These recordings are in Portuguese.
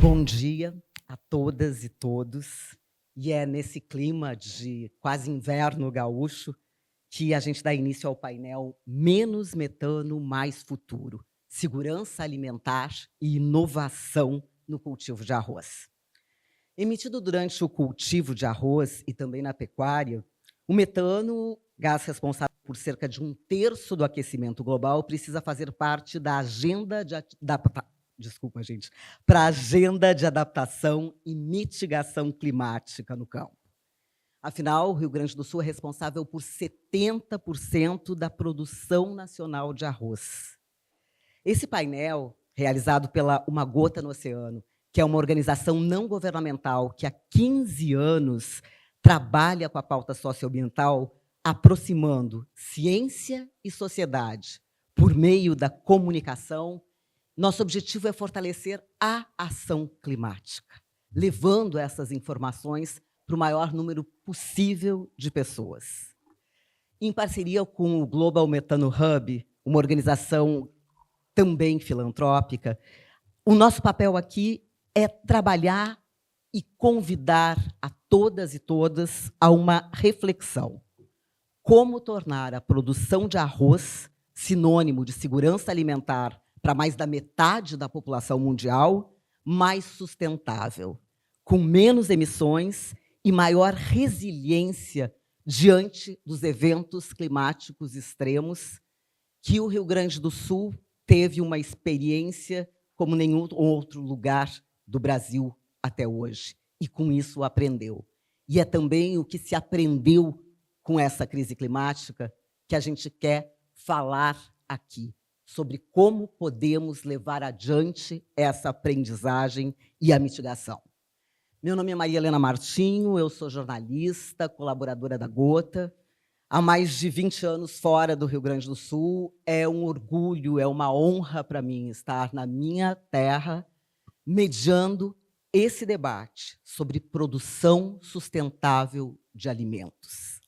Bom dia a todas e todos. E é nesse clima de quase inverno gaúcho que a gente dá início ao painel Menos Metano, Mais Futuro: Segurança Alimentar e Inovação no Cultivo de Arroz. Emitido durante o cultivo de arroz e também na pecuária, o metano, gás responsável por cerca de 1/3 do aquecimento global, precisa fazer parte da agenda para a agenda de adaptação e mitigação climática no campo. Afinal, o Rio Grande do Sul é responsável por 70% da produção nacional de arroz. Esse painel, realizado pela Uma Gota no Oceano, que é uma organização não governamental que há 15 anos trabalha com a pauta socioambiental, aproximando ciência e sociedade por meio da comunicação. Nosso objetivo é fortalecer a ação climática, levando essas informações para o maior número possível de pessoas. Em parceria com o Global Metano Hub, uma organização também filantrópica, o nosso papel aqui é trabalhar e convidar a todas e todas a uma reflexão. Como tornar a produção de arroz sinônimo de segurança alimentar para mais da metade da população mundial mais sustentável, com menos emissões e maior resiliência diante dos eventos climáticos extremos, que o Rio Grande do Sul teve uma experiência como nenhum outro lugar do Brasil até hoje, e com isso aprendeu. E é também o que se aprendeu com essa crise climática que a gente quer falar aqui, sobre como podemos levar adiante essa aprendizagem e a mitigação. Meu nome é Maria Helena Martinho, eu sou jornalista, colaboradora da Gota. Há mais de 20 anos fora do Rio Grande do Sul. É um orgulho, é uma honra para mim estar na minha terra, mediando esse debate sobre produção sustentável de alimentos.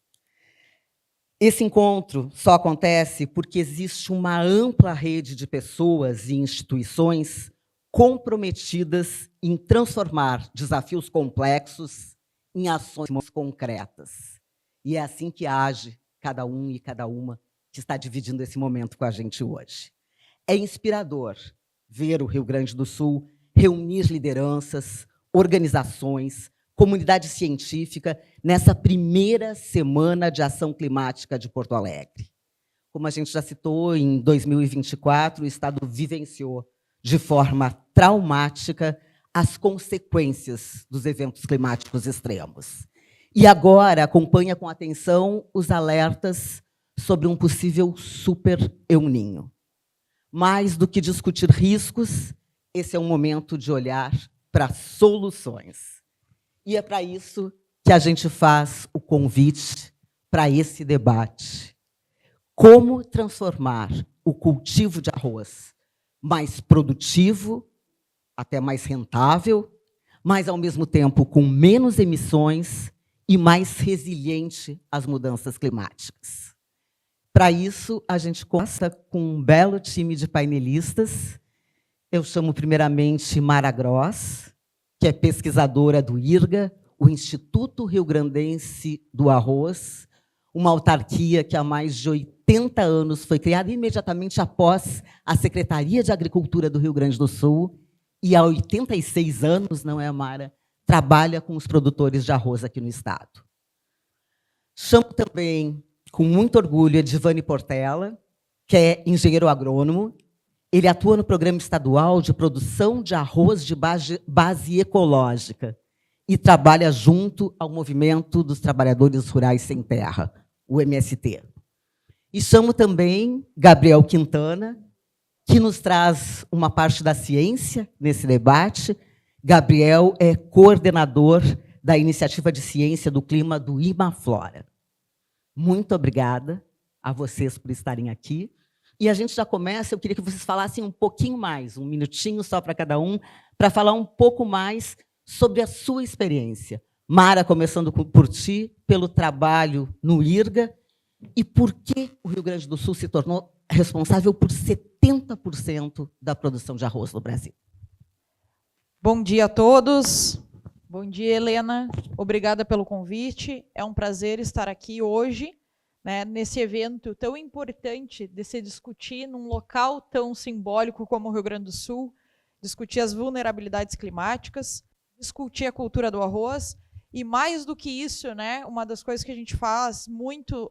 Esse encontro só acontece porque existe uma ampla rede de pessoas e instituições comprometidas em transformar desafios complexos em ações concretas. E é assim que age cada um e cada uma que está dividindo esse momento com a gente hoje. É inspirador ver o Rio Grande do Sul reunir lideranças, organizações, comunidade científica nessa primeira Semana de Ação Climática de Porto Alegre. Como a gente já citou, em 2024, o Estado vivenciou de forma traumática as consequências dos eventos climáticos extremos. E agora acompanha com atenção os alertas sobre um possível super El Niño. Mais do que discutir riscos, esse é um momento de olhar para soluções. E é para isso que a gente faz o convite para esse debate. Como transformar o cultivo de arroz mais produtivo, até mais rentável, mas, ao mesmo tempo, com menos emissões e mais resiliente às mudanças climáticas. Para isso, a gente conta com um belo time de painelistas. Eu chamo, primeiramente, Mara Gross, que é pesquisadora do IRGA, o Instituto Rio-Grandense do Arroz, uma autarquia que há mais de 80 anos foi criada imediatamente após a Secretaria de Agricultura do Rio Grande do Sul, e há 86 anos, não é, Mara, trabalha com os produtores de arroz aqui no estado. Chamo também, com muito orgulho, Edivane Portela, que é engenheiro agrônomo. Ele atua no Programa Estadual de Produção de Arroz de Base Ecológica e trabalha junto ao Movimento dos Trabalhadores Rurais Sem Terra, o MST. E chamo também Gabriel Quintana, que nos traz uma parte da ciência nesse debate. Gabriel é coordenador da Iniciativa de Ciência do Clima do Imaflora. Muito obrigada a vocês por estarem aqui. E a gente já começa, eu queria que vocês falassem um pouquinho mais, um minutinho só para cada um, para falar um pouco mais sobre a sua experiência. Mara, começando por ti, pelo trabalho no IRGA, e por que o Rio Grande do Sul se tornou responsável por 70% da produção de arroz no Brasil. Bom dia a todos. Bom dia, Helena. Obrigada pelo convite. É um prazer estar aqui hoje, né, nesse evento tão importante de se discutir num local tão simbólico como o Rio Grande do Sul, discutir as vulnerabilidades climáticas, discutir a cultura do arroz e, mais do que isso, né, uma das coisas que a gente faz muito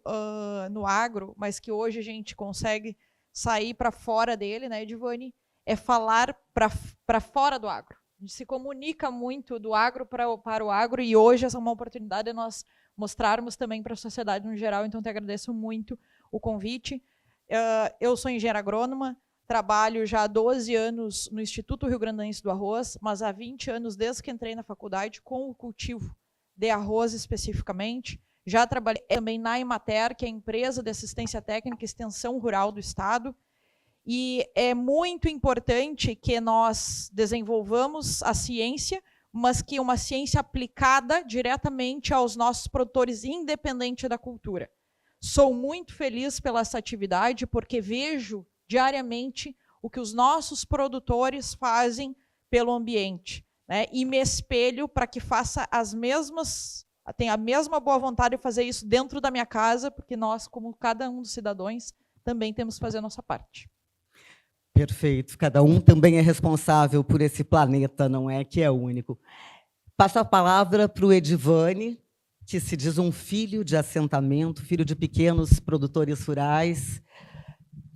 no agro, mas que hoje a gente consegue sair para fora dele, né, Edivane, é falar para fora do agro. A gente se comunica muito do agro para o agro e hoje essa é uma oportunidade de nós mostrarmos também para a sociedade no geral, então te agradeço muito o convite. Eu sou engenheira agrônoma, trabalho já há 12 anos no Instituto Rio Grandense do Arroz, mas há 20 anos desde que entrei na faculdade com o cultivo de arroz especificamente. Já trabalhei também na Emater, que é a empresa de assistência técnica e extensão rural do Estado, e é muito importante que nós desenvolvamos a ciência, mas que uma ciência aplicada diretamente aos nossos produtores, independente da cultura. Sou muito feliz pela essa atividade, porque vejo diariamente o que os nossos produtores fazem pelo ambiente, né? E me espelho para que faça tenha a mesma boa vontade de fazer isso dentro da minha casa, porque nós, como cada um dos cidadãos, também temos que fazer a nossa parte. Perfeito. Cada um também é responsável por esse planeta, não é que é único. Passo a palavra para o Edivane, que se diz um filho de assentamento, filho de pequenos produtores rurais,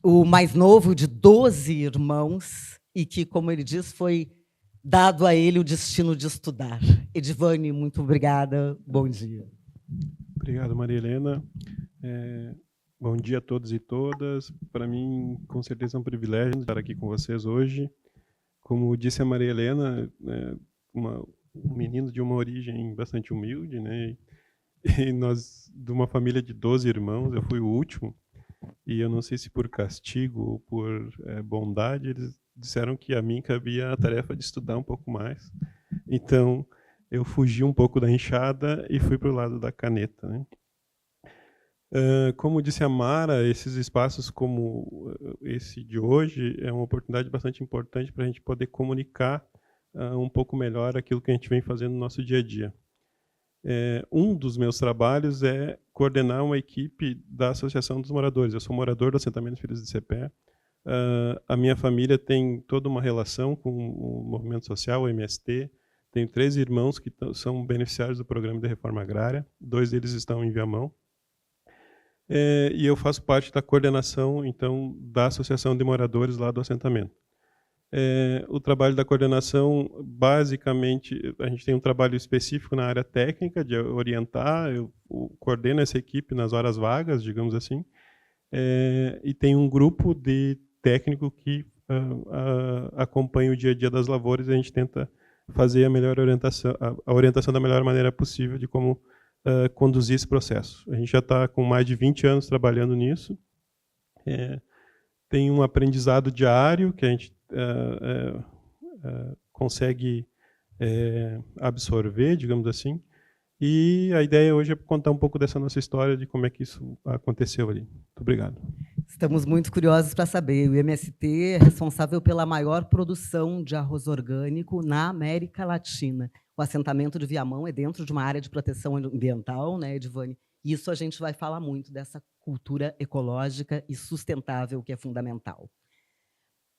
o mais novo de 12 irmãos, e que, como ele diz, foi dado a ele o destino de estudar. Edivane, muito obrigada. Bom dia. Obrigado, Maria Helena. Bom dia a todos e todas. Para mim, com certeza, é um privilégio estar aqui com vocês hoje. Como disse a Maria Helena, um menino de uma origem bastante humilde, né? E nós, de uma família de 12 irmãos, eu fui o último, e eu não sei se por castigo ou por bondade, eles disseram que a mim cabia a tarefa de estudar um pouco mais. Então, eu fugi um pouco da enxada e fui para o lado da caneta, né? Como disse a Mara, esses espaços como esse de hoje é uma oportunidade bastante importante para a gente poder comunicar um pouco melhor aquilo que a gente vem fazendo no nosso dia a dia. Um dos meus trabalhos é coordenar uma equipe da Associação dos Moradores. Eu sou morador do assentamento Filhos de Cepé. A minha família tem toda uma relação com o movimento social, o MST. Tenho 3 irmãos que são beneficiários do programa de reforma agrária. 2 deles estão em Viamão. E eu faço parte da coordenação, então, da Associação de Moradores lá do assentamento. O trabalho da coordenação, basicamente, a gente tem um trabalho específico na área técnica, de orientar, eu coordeno essa equipe nas horas vagas, digamos assim, e tem um grupo de técnico que acompanha o dia a dia das lavouras, e a gente tenta fazer a melhor orientação, a orientação da melhor maneira possível de como conduzir esse processo. A gente já está com mais de 20 anos trabalhando nisso. Tem um aprendizado diário que a gente consegue absorver, digamos assim. E a ideia hoje é contar um pouco dessa nossa história, de como é que isso aconteceu ali. Muito obrigado. Estamos muito curiosos para saber. O MST é responsável pela maior produção de arroz orgânico na América Latina. O assentamento de Viamão é dentro de uma área de proteção ambiental, né, Edivane? Isso a gente vai falar muito dessa cultura ecológica e sustentável que é fundamental.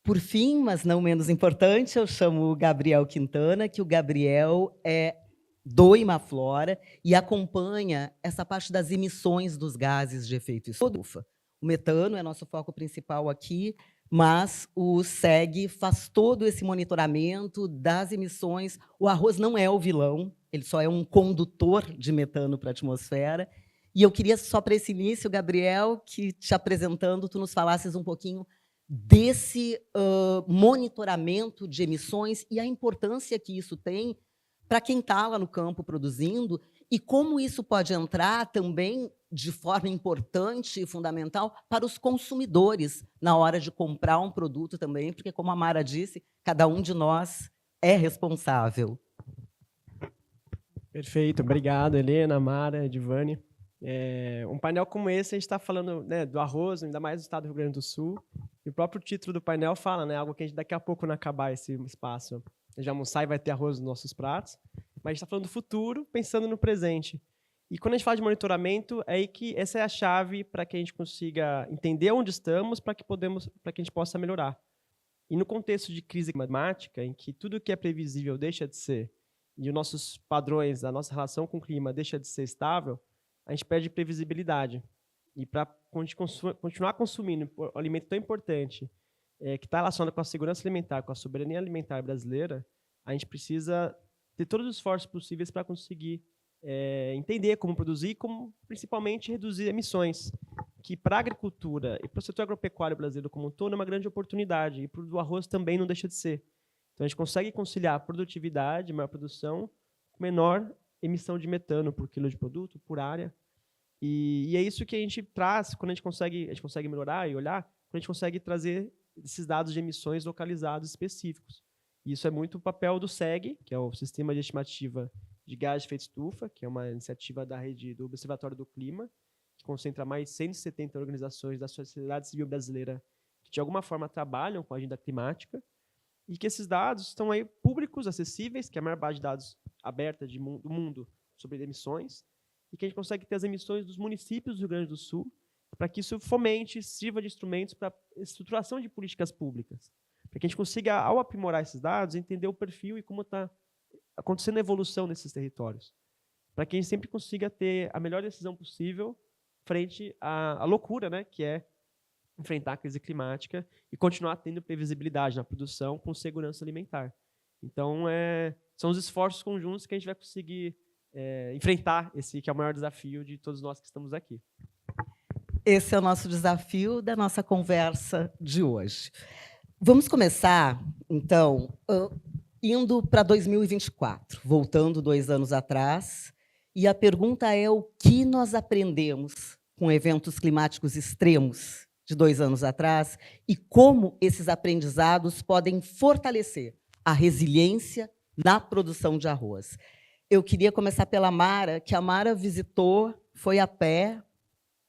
Por fim, mas não menos importante, eu chamo o Gabriel Quintana, que o Gabriel é do Imaflora e acompanha essa parte das emissões dos gases de efeito estufa. O metano é nosso foco principal aqui, mas o SEG faz todo esse monitoramento das emissões. O arroz não é o vilão, ele só é um condutor de metano para a atmosfera. E eu queria, só para esse início, Gabriel, que te apresentando, tu nos falasses um pouquinho desse monitoramento de emissões e a importância que isso tem para quem está lá no campo produzindo e como isso pode entrar também de forma importante e fundamental para os consumidores na hora de comprar um produto também, porque, como a Mara disse, cada um de nós é responsável. Perfeito, obrigado, Helena, Mara, Edivane. Um painel como esse, a gente está falando, né, do arroz, ainda mais do estado do Rio Grande do Sul, e o próprio título do painel fala, né, algo que a gente daqui a pouco, não acabar esse espaço, de almoçar e vai ter arroz nos nossos pratos, mas a gente está falando do futuro, pensando no presente. E quando a gente fala de monitoramento, é aí que essa é a chave para que a gente consiga entender onde estamos, para que a gente possa melhorar. E no contexto de crise climática, em que tudo que é previsível deixa de ser, e os nossos padrões, a nossa relação com o clima deixa de ser estável, a gente perde previsibilidade. E para continuar consumindo um alimento tão importante, que está relacionado com a segurança alimentar, com a soberania alimentar brasileira, a gente precisa ter todos os esforços possíveis para conseguir entender como produzir e como, principalmente, reduzir emissões, que para a agricultura e para o setor agropecuário brasileiro como um todo é uma grande oportunidade, e para o do arroz também não deixa de ser. Então, a gente consegue conciliar produtividade, maior produção, com menor emissão de metano por quilo de produto, por área. E é isso que a gente traz quando a gente consegue melhorar e olhar, quando a gente consegue trazer esses dados de emissões localizados específicos. E isso é muito o papel do SEG, que é o Sistema de Estimativa de Gás de Efeito Estufa, que é uma iniciativa da rede do Observatório do Clima, que concentra mais de 170 organizações da sociedade civil brasileira que, de alguma forma, trabalham com a agenda climática, e que esses dados estão aí públicos, acessíveis, que é a maior base de dados aberta do mundo sobre emissões, e que a gente consegue ter as emissões dos municípios do Rio Grande do Sul, para que isso fomente, sirva de instrumentos para a estruturação de políticas públicas, para que a gente consiga, ao aprimorar esses dados, entender o perfil e como está acontecendo a evolução nesses territórios, para que a gente sempre consiga ter a melhor decisão possível frente à loucura, né, que é enfrentar a crise climática e continuar tendo previsibilidade na produção com segurança alimentar. Então, são os esforços conjuntos que a gente vai conseguir enfrentar esse que é o maior desafio de todos nós que estamos aqui. Esse é o nosso desafio da nossa conversa de hoje. Vamos começar, então, indo para 2024, voltando 2 anos atrás, e a pergunta é o que nós aprendemos com eventos climáticos extremos de 2 anos atrás e como esses aprendizados podem fortalecer a resiliência na produção de arroz. Eu queria começar pela Mara, que a Mara visitou, foi a pé.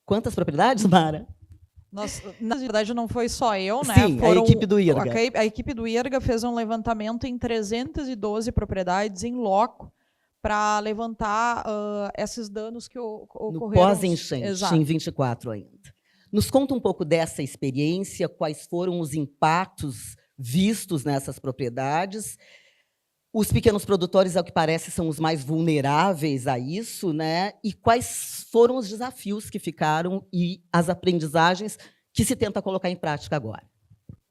Quantas propriedades, Mara? Nossa, na verdade, não foi só eu, né? Sim, a equipe do IRGA. A equipe do IRGA fez um levantamento em 312 propriedades em loco para levantar esses danos que ocorreram. No pós-enchente, em 24 ainda. Nos conta um pouco dessa experiência, quais foram os impactos vistos nessas propriedades. Os pequenos produtores, ao que parece, são os mais vulneráveis a isso, né? E quais foram os desafios que ficaram e as aprendizagens que se tenta colocar em prática agora?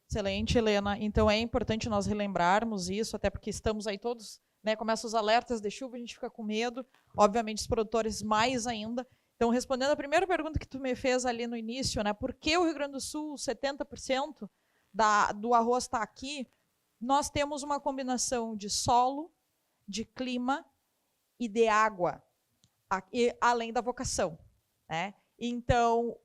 Excelente, Helena. Então, é importante nós relembrarmos isso, até porque estamos aí todos, né? Começam os alertas de chuva, a gente fica com medo. Obviamente, os produtores mais ainda. Então, respondendo a primeira pergunta que tu me fez ali no início, né? Por que o Rio Grande do Sul, 70% do arroz está aqui? Nós temos uma combinação de solo, de clima e de água, além da vocação, né? Então,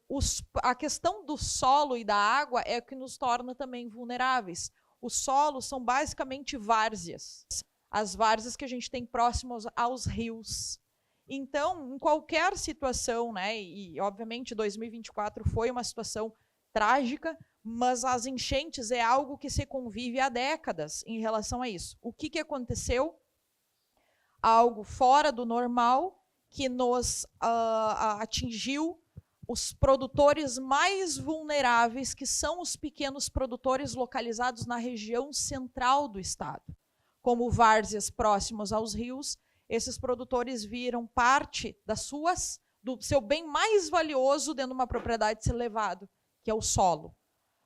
a questão do solo e da água é o que nos torna também vulneráveis. Os solos são basicamente várzeas, as várzeas que a gente tem próximos aos rios. Então, em qualquer situação, né, e obviamente 2024 foi uma situação trágica, mas as enchentes é algo que se convive há décadas em relação a isso. O que aconteceu? Algo fora do normal que nos atingiu os produtores mais vulneráveis, que são os pequenos produtores localizados na região central do estado. Como várzeas próximas aos rios, esses produtores viram parte do seu bem mais valioso dentro de uma propriedade ser levado, que é o solo.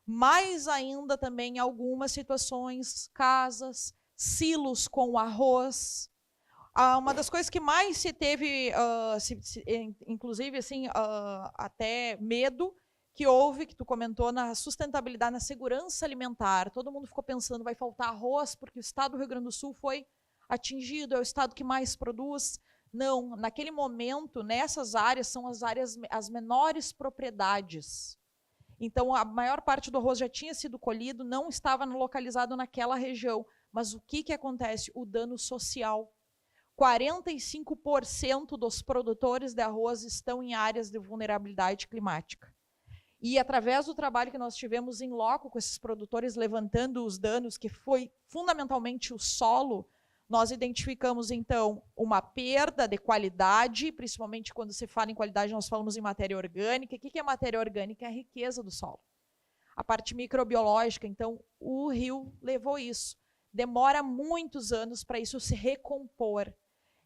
Mais ainda também algumas situações, casas, silos com arroz. Uma das coisas que mais se teve, inclusive assim, até medo, que houve, que tu comentou, na sustentabilidade, na segurança alimentar. Todo mundo ficou pensando, vai faltar arroz, porque o estado do Rio Grande do Sul foi atingido, é o estado que mais produz. Não, naquele momento, nessas áreas, são as menores propriedades. Então, a maior parte do arroz já tinha sido colhido, não estava localizado naquela região. Mas o que acontece? O dano social. 45% dos produtores de arroz estão em áreas de vulnerabilidade climática. E através do trabalho que nós tivemos em loco com esses produtores, levantando os danos, que foi fundamentalmente o solo, nós identificamos, então, uma perda de qualidade, principalmente quando se fala em qualidade, nós falamos em matéria orgânica. O que é matéria orgânica? É a riqueza do solo. A parte microbiológica, então, o rio levou isso. Demora muitos anos para isso se recompor.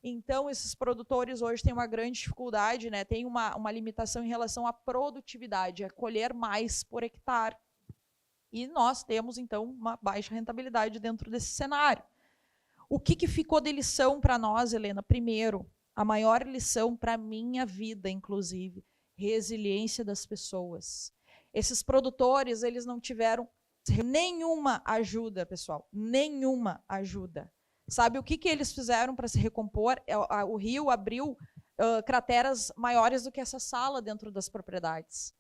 Então, esses produtores hoje têm uma grande dificuldade, né? Tem uma limitação em relação à produtividade, a colher mais por hectare. E nós temos, então, uma baixa rentabilidade dentro desse cenário. O que ficou de lição para nós, Helena? Primeiro, a maior lição para a minha vida, inclusive, resiliência das pessoas. Esses produtores, eles não tiveram nenhuma ajuda, pessoal, nenhuma ajuda. Sabe o que eles fizeram para se recompor? O rio abriu crateras maiores do que essa sala dentro das propriedades.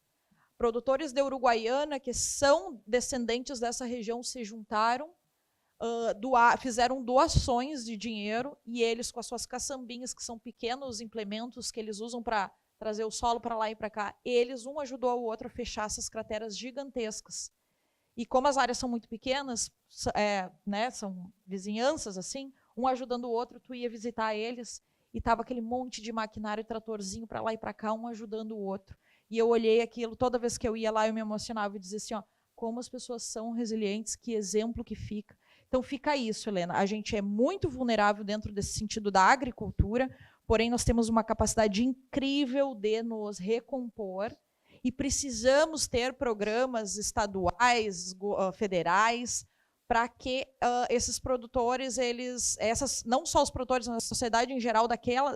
Produtores de Uruguaiana, que são descendentes dessa região, se juntaram, fizeram doações de dinheiro, e eles, com as suas caçambinhas, que são pequenos implementos que eles usam para trazer o solo para lá e para cá, um ajudou o outro a fechar essas crateras gigantescas. E como as áreas são muito pequenas, né, são vizinhanças assim, um ajudando o outro, tu ia visitar eles e tava aquele monte de maquinário, tratorzinho para lá e para cá, um ajudando o outro. E eu olhei aquilo, toda vez que eu ia lá eu me emocionava e dizia assim, ó, como as pessoas são resilientes, que exemplo que fica. Então fica isso, Helena, a gente é muito vulnerável dentro desse sentido da agricultura, porém nós temos uma capacidade incrível de nos recompor, e precisamos ter programas estaduais, federais, para que esses produtores, não só os produtores, mas a sociedade em geral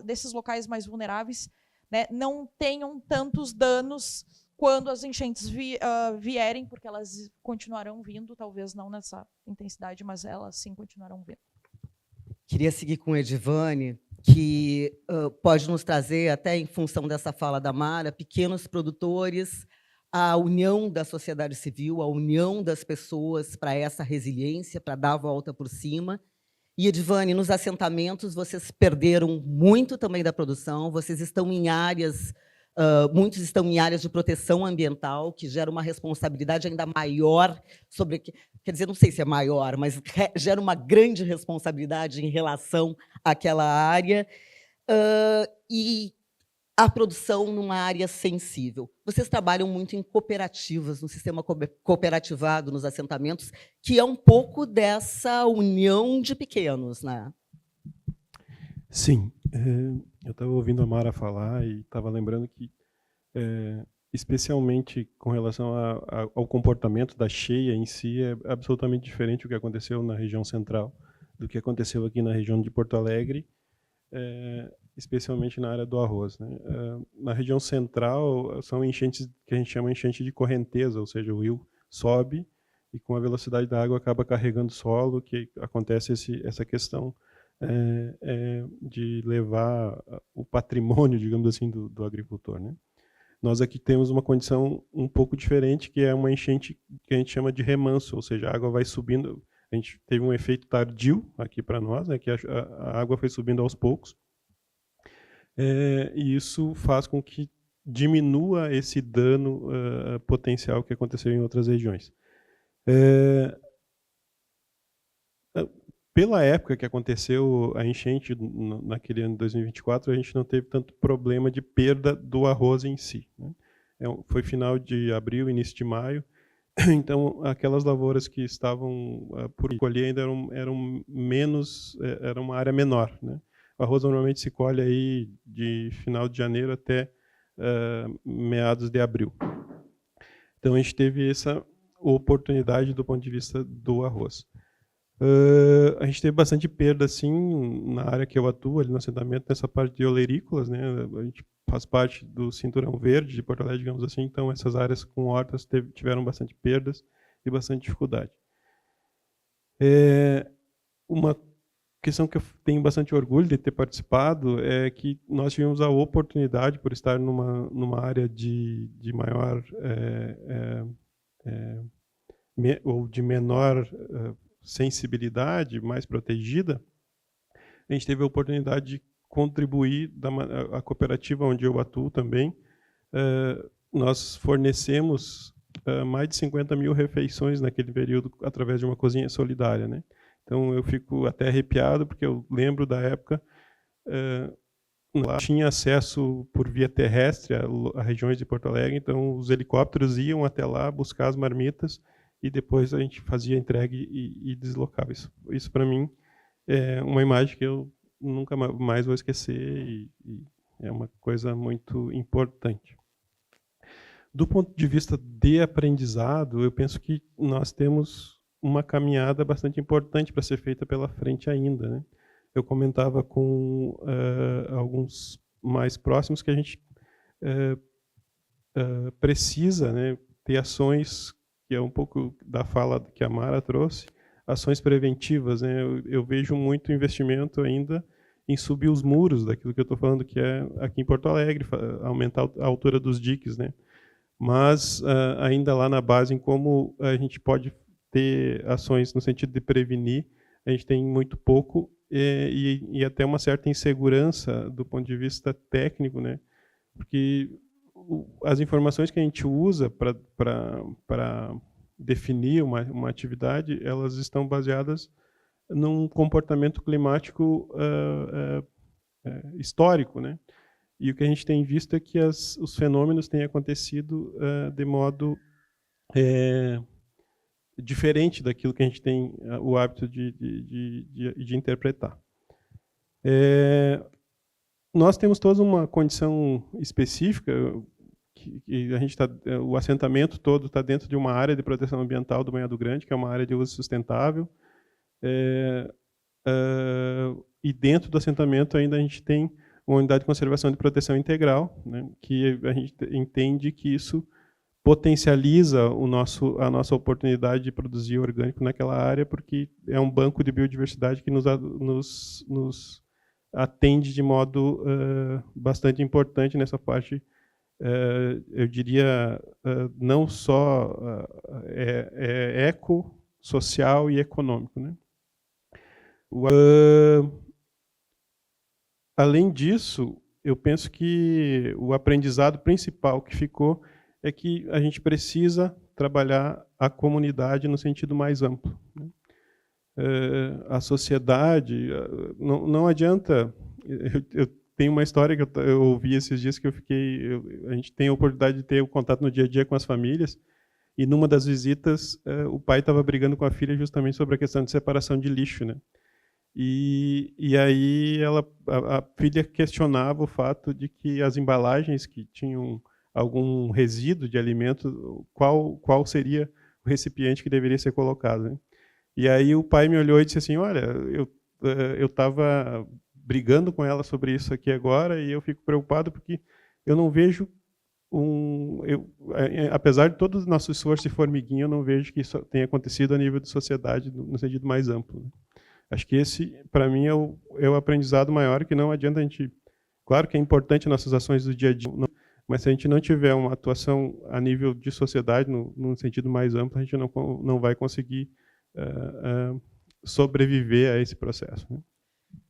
desses locais mais vulneráveis, né, não tenham tantos danos quando as enchentes vierem, porque elas continuarão vindo, talvez não nessa intensidade, mas elas sim continuarão vindo. Queria seguir com o Edivane, que pode nos trazer, até em função dessa fala da Mara, pequenos produtores, a união da sociedade civil, a união das pessoas para essa resiliência, para dar a volta por cima. E, Edivane, nos assentamentos, vocês perderam muito também da produção, vocês estão em áreas, muitos estão em áreas de proteção ambiental, que gera uma responsabilidade ainda maior sobre... Quer dizer, não sei se é maior, mas gera uma grande responsabilidade em relação àquela área, e a produção numa área sensível. Vocês trabalham muito em cooperativas, no sistema cooperativado nos assentamentos, que é um pouco dessa união de pequenos, né? Sim. Eu estava ouvindo a Mara falar e estava lembrando que, especialmente com relação ao comportamento da cheia em si, é absolutamente diferente o que aconteceu na região central do que aconteceu aqui na região de Porto Alegre, especialmente na área do arroz, né? Na região central, são enchentes que a gente chama de enchente de correnteza, ou seja, o rio sobe e com a velocidade da água acaba carregando o solo, que acontece essa questão de levar o patrimônio, digamos assim, do agricultor, né? Nós aqui temos uma condição um pouco diferente, que é uma enchente que a gente chama de remanso, ou seja, a água vai subindo. A gente teve um efeito tardio aqui para nós, né, que a água foi subindo aos poucos, e isso faz com que diminua esse dano potencial que aconteceu em outras regiões. Pela época que aconteceu a enchente, naquele ano de 2024, a gente não teve tanto problema de perda do arroz em si, né? Foi final de abril, início de maio, então aquelas lavouras que estavam por colher ainda eram menos, era uma área menor, né? O arroz normalmente se colhe aí de final de janeiro até meados de abril. Então a gente teve essa oportunidade do ponto de vista do arroz. A gente teve bastante perda, sim, na área que eu atuo, ali no assentamento, nessa parte de olerícolas, né? A gente faz parte do Cinturão Verde de Porto Alegre, digamos assim, então essas áreas com hortas tiveram bastante perdas e bastante dificuldade. Uma questão que eu tenho bastante orgulho de ter participado é que nós tivemos a oportunidade, por estar numa área de maior ou de menor sensibilidade, mais protegida, a gente teve a oportunidade de contribuir, a cooperativa onde eu atuo também, nós fornecemos mais de 50 mil refeições naquele período através de uma cozinha solidária, né? Então eu fico até arrepiado porque eu lembro da época não tinha acesso por via terrestre a regiões de Porto Alegre, então os helicópteros iam até lá buscar as marmitas e depois a gente fazia a entrega e deslocava. Isso para mim é uma imagem que eu nunca mais vou esquecer e é uma coisa muito importante. Do ponto de vista de aprendizado, eu penso que nós temos uma caminhada bastante importante para ser feita pela frente ainda, né? Eu comentava com alguns mais próximos que a gente precisa, né, ter ações, que é um pouco da fala que a Mara trouxe, ações preventivas, né? Eu vejo muito investimento ainda em subir os muros daquilo que eu estou falando, que é aqui em Porto Alegre, aumentar a altura dos diques, né? Mas ainda lá na base, em como a gente pode ter ações no sentido de prevenir, a gente tem muito pouco e até uma certa insegurança do ponto de vista técnico, né? Porque as informações que a gente usa para definir uma atividade, elas estão baseadas num comportamento climático histórico, né? E o que a gente tem visto é que os fenômenos têm acontecido de modo diferente daquilo que a gente tem o hábito de interpretar. Nós temos toda uma condição específica, que a gente o assentamento todo está dentro de uma área de proteção ambiental do Banhado Grande, que é uma área de uso sustentável, e dentro do assentamento ainda a gente tem uma unidade de conservação e proteção integral, né, que a gente entende que isso potencializa a nossa oportunidade de produzir orgânico naquela área, porque é um banco de biodiversidade que nos atende de modo bastante importante nessa parte, eu diria, não só eco, social e econômico, né? Além disso, eu penso que o aprendizado principal que ficou é que a gente precisa trabalhar a comunidade no sentido mais amplo, né? A sociedade, não adianta. Eu tenho uma história que eu ouvi esses dias que a gente tem a oportunidade de ter o contato no dia a dia com as famílias, e numa das visitas o pai estava brigando com a filha justamente sobre a questão de separação de lixo, né? E aí a filha questionava o fato de que as embalagens que tinham algum resíduo de alimento, qual seria o recipiente que deveria ser colocado, né? E aí o pai me olhou e disse assim, olha, eu estava brigando com ela sobre isso aqui agora e eu fico preocupado porque eu não vejo apesar de todo o nosso esforço de formiguinha, eu não vejo que isso tenha acontecido a nível de sociedade no sentido mais amplo, né? Acho que esse, para mim, é o aprendizado maior, que não adianta a gente... Claro que é importante nossas ações do dia a dia, mas se a gente não tiver uma atuação a nível de sociedade, no sentido mais amplo, a gente não vai conseguir sobreviver a esse processo, né?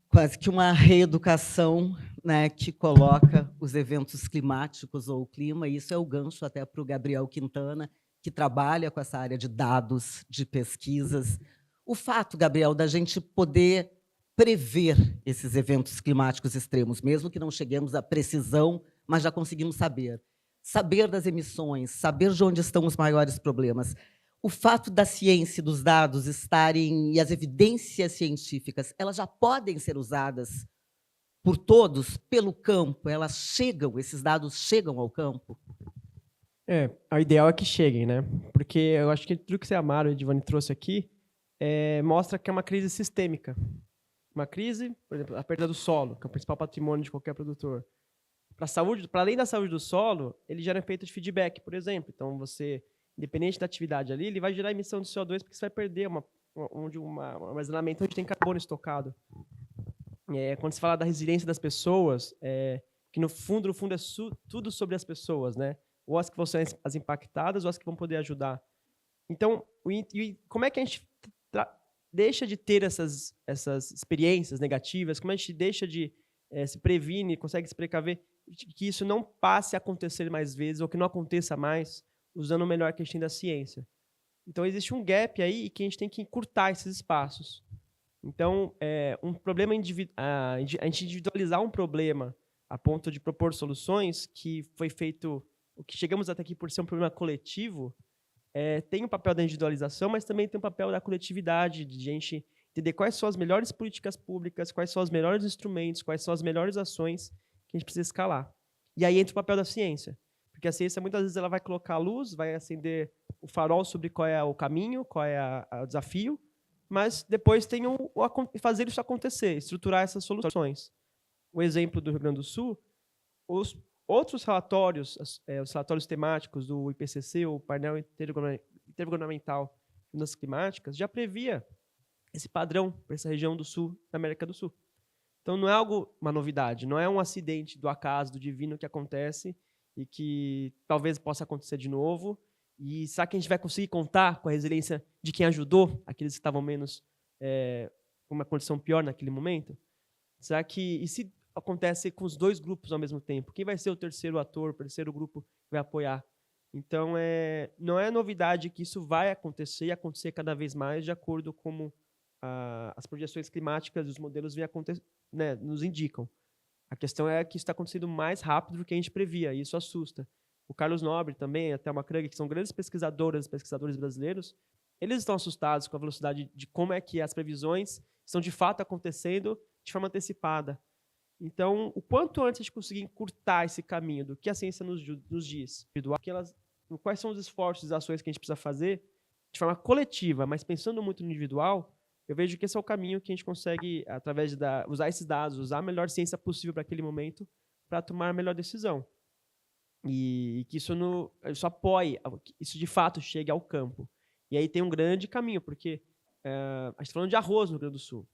Quase que uma reeducação, né, que coloca os eventos climáticos ou o clima, e isso é o gancho até para o Gabriel Quintana, que trabalha com essa área de dados, de pesquisas. O fato, Gabriel, da gente poder prever esses eventos climáticos extremos, mesmo que não cheguemos à precisão, mas já conseguimos saber das emissões, saber de onde estão os maiores problemas. O fato da ciência e dos dados estarem, e as evidências científicas, elas já podem ser usadas por todos, pelo campo, esses dados chegam ao campo? O ideal é que cheguem, né? Porque eu acho que tudo que você, Amaro e Edivane trouxe aqui mostra que é uma crise sistêmica. Uma crise, por exemplo, a perda do solo, que é o principal patrimônio de qualquer produtor. Para além da saúde do solo, ele gera efeito de feedback, por exemplo. Então, você, independente da atividade ali, ele vai gerar emissão de CO2 porque você vai perder um armazenamento onde tem carbono estocado. Quando se fala da resiliência das pessoas, que no fundo é tudo sobre as pessoas, né? Ou as que vão ser as impactadas, ou as que vão poder ajudar. Então, como é que a gente deixa de ter essas experiências negativas? Como a gente deixa de se previne, consegue se precaver que isso não passe a acontecer mais vezes, ou que não aconteça mais, usando o melhor que a gente tem da ciência. Então, existe um gap aí que a gente tem que encurtar esses espaços. Então, um problema a gente individualizar um problema a ponto de propor soluções, que foi feito, o que chegamos até aqui por ser um problema coletivo, tem o papel da individualização, mas também tem o papel da coletividade, de a gente entender quais são as melhores políticas públicas, quais são os melhores instrumentos, quais são as melhores ações que a gente precisa escalar. E aí entra o papel da ciência, porque a ciência, muitas vezes, ela vai colocar a luz, vai acender o farol sobre qual é o caminho, qual é o desafio, mas depois tem fazer isso acontecer, estruturar essas soluções. O exemplo do Rio Grande do Sul, os outros relatórios, os relatórios temáticos do IPCC, o painel intergovernamental de mudanças climáticas, já previa esse padrão para essa região do sul, da América do Sul. Então, não é uma novidade, não é um acidente do acaso, do divino que acontece e que talvez possa acontecer de novo. E será que a gente vai conseguir contar com a resiliência de quem ajudou aqueles que estavam menos, com uma condição pior naquele momento? Será que, e se acontece com os dois grupos ao mesmo tempo? Quem vai ser o terceiro ator, o terceiro grupo que vai apoiar? Então, não é novidade que isso vai acontecer e acontecer cada vez mais de acordo com como as projeções climáticas e os modelos nos indicam. A questão é que isso está acontecendo mais rápido do que a gente previa, e isso assusta. O Carlos Nobre também, a Thelma Krug, que são grandes pesquisadores brasileiros, eles estão assustados com a velocidade de como é que as previsões estão de fato acontecendo de forma antecipada. Então, o quanto antes a gente conseguir encurtar esse caminho do que a ciência nos diz, quais são os esforços e ações que a gente precisa fazer de forma coletiva, mas pensando muito no individual, eu vejo que esse é o caminho que a gente consegue, através usar esses dados, usar a melhor ciência possível para aquele momento, para tomar a melhor decisão. E que isso apoie, isso de fato chegue ao campo. E aí tem um grande caminho, porque a gente está falando de arroz no Rio Grande do Sul.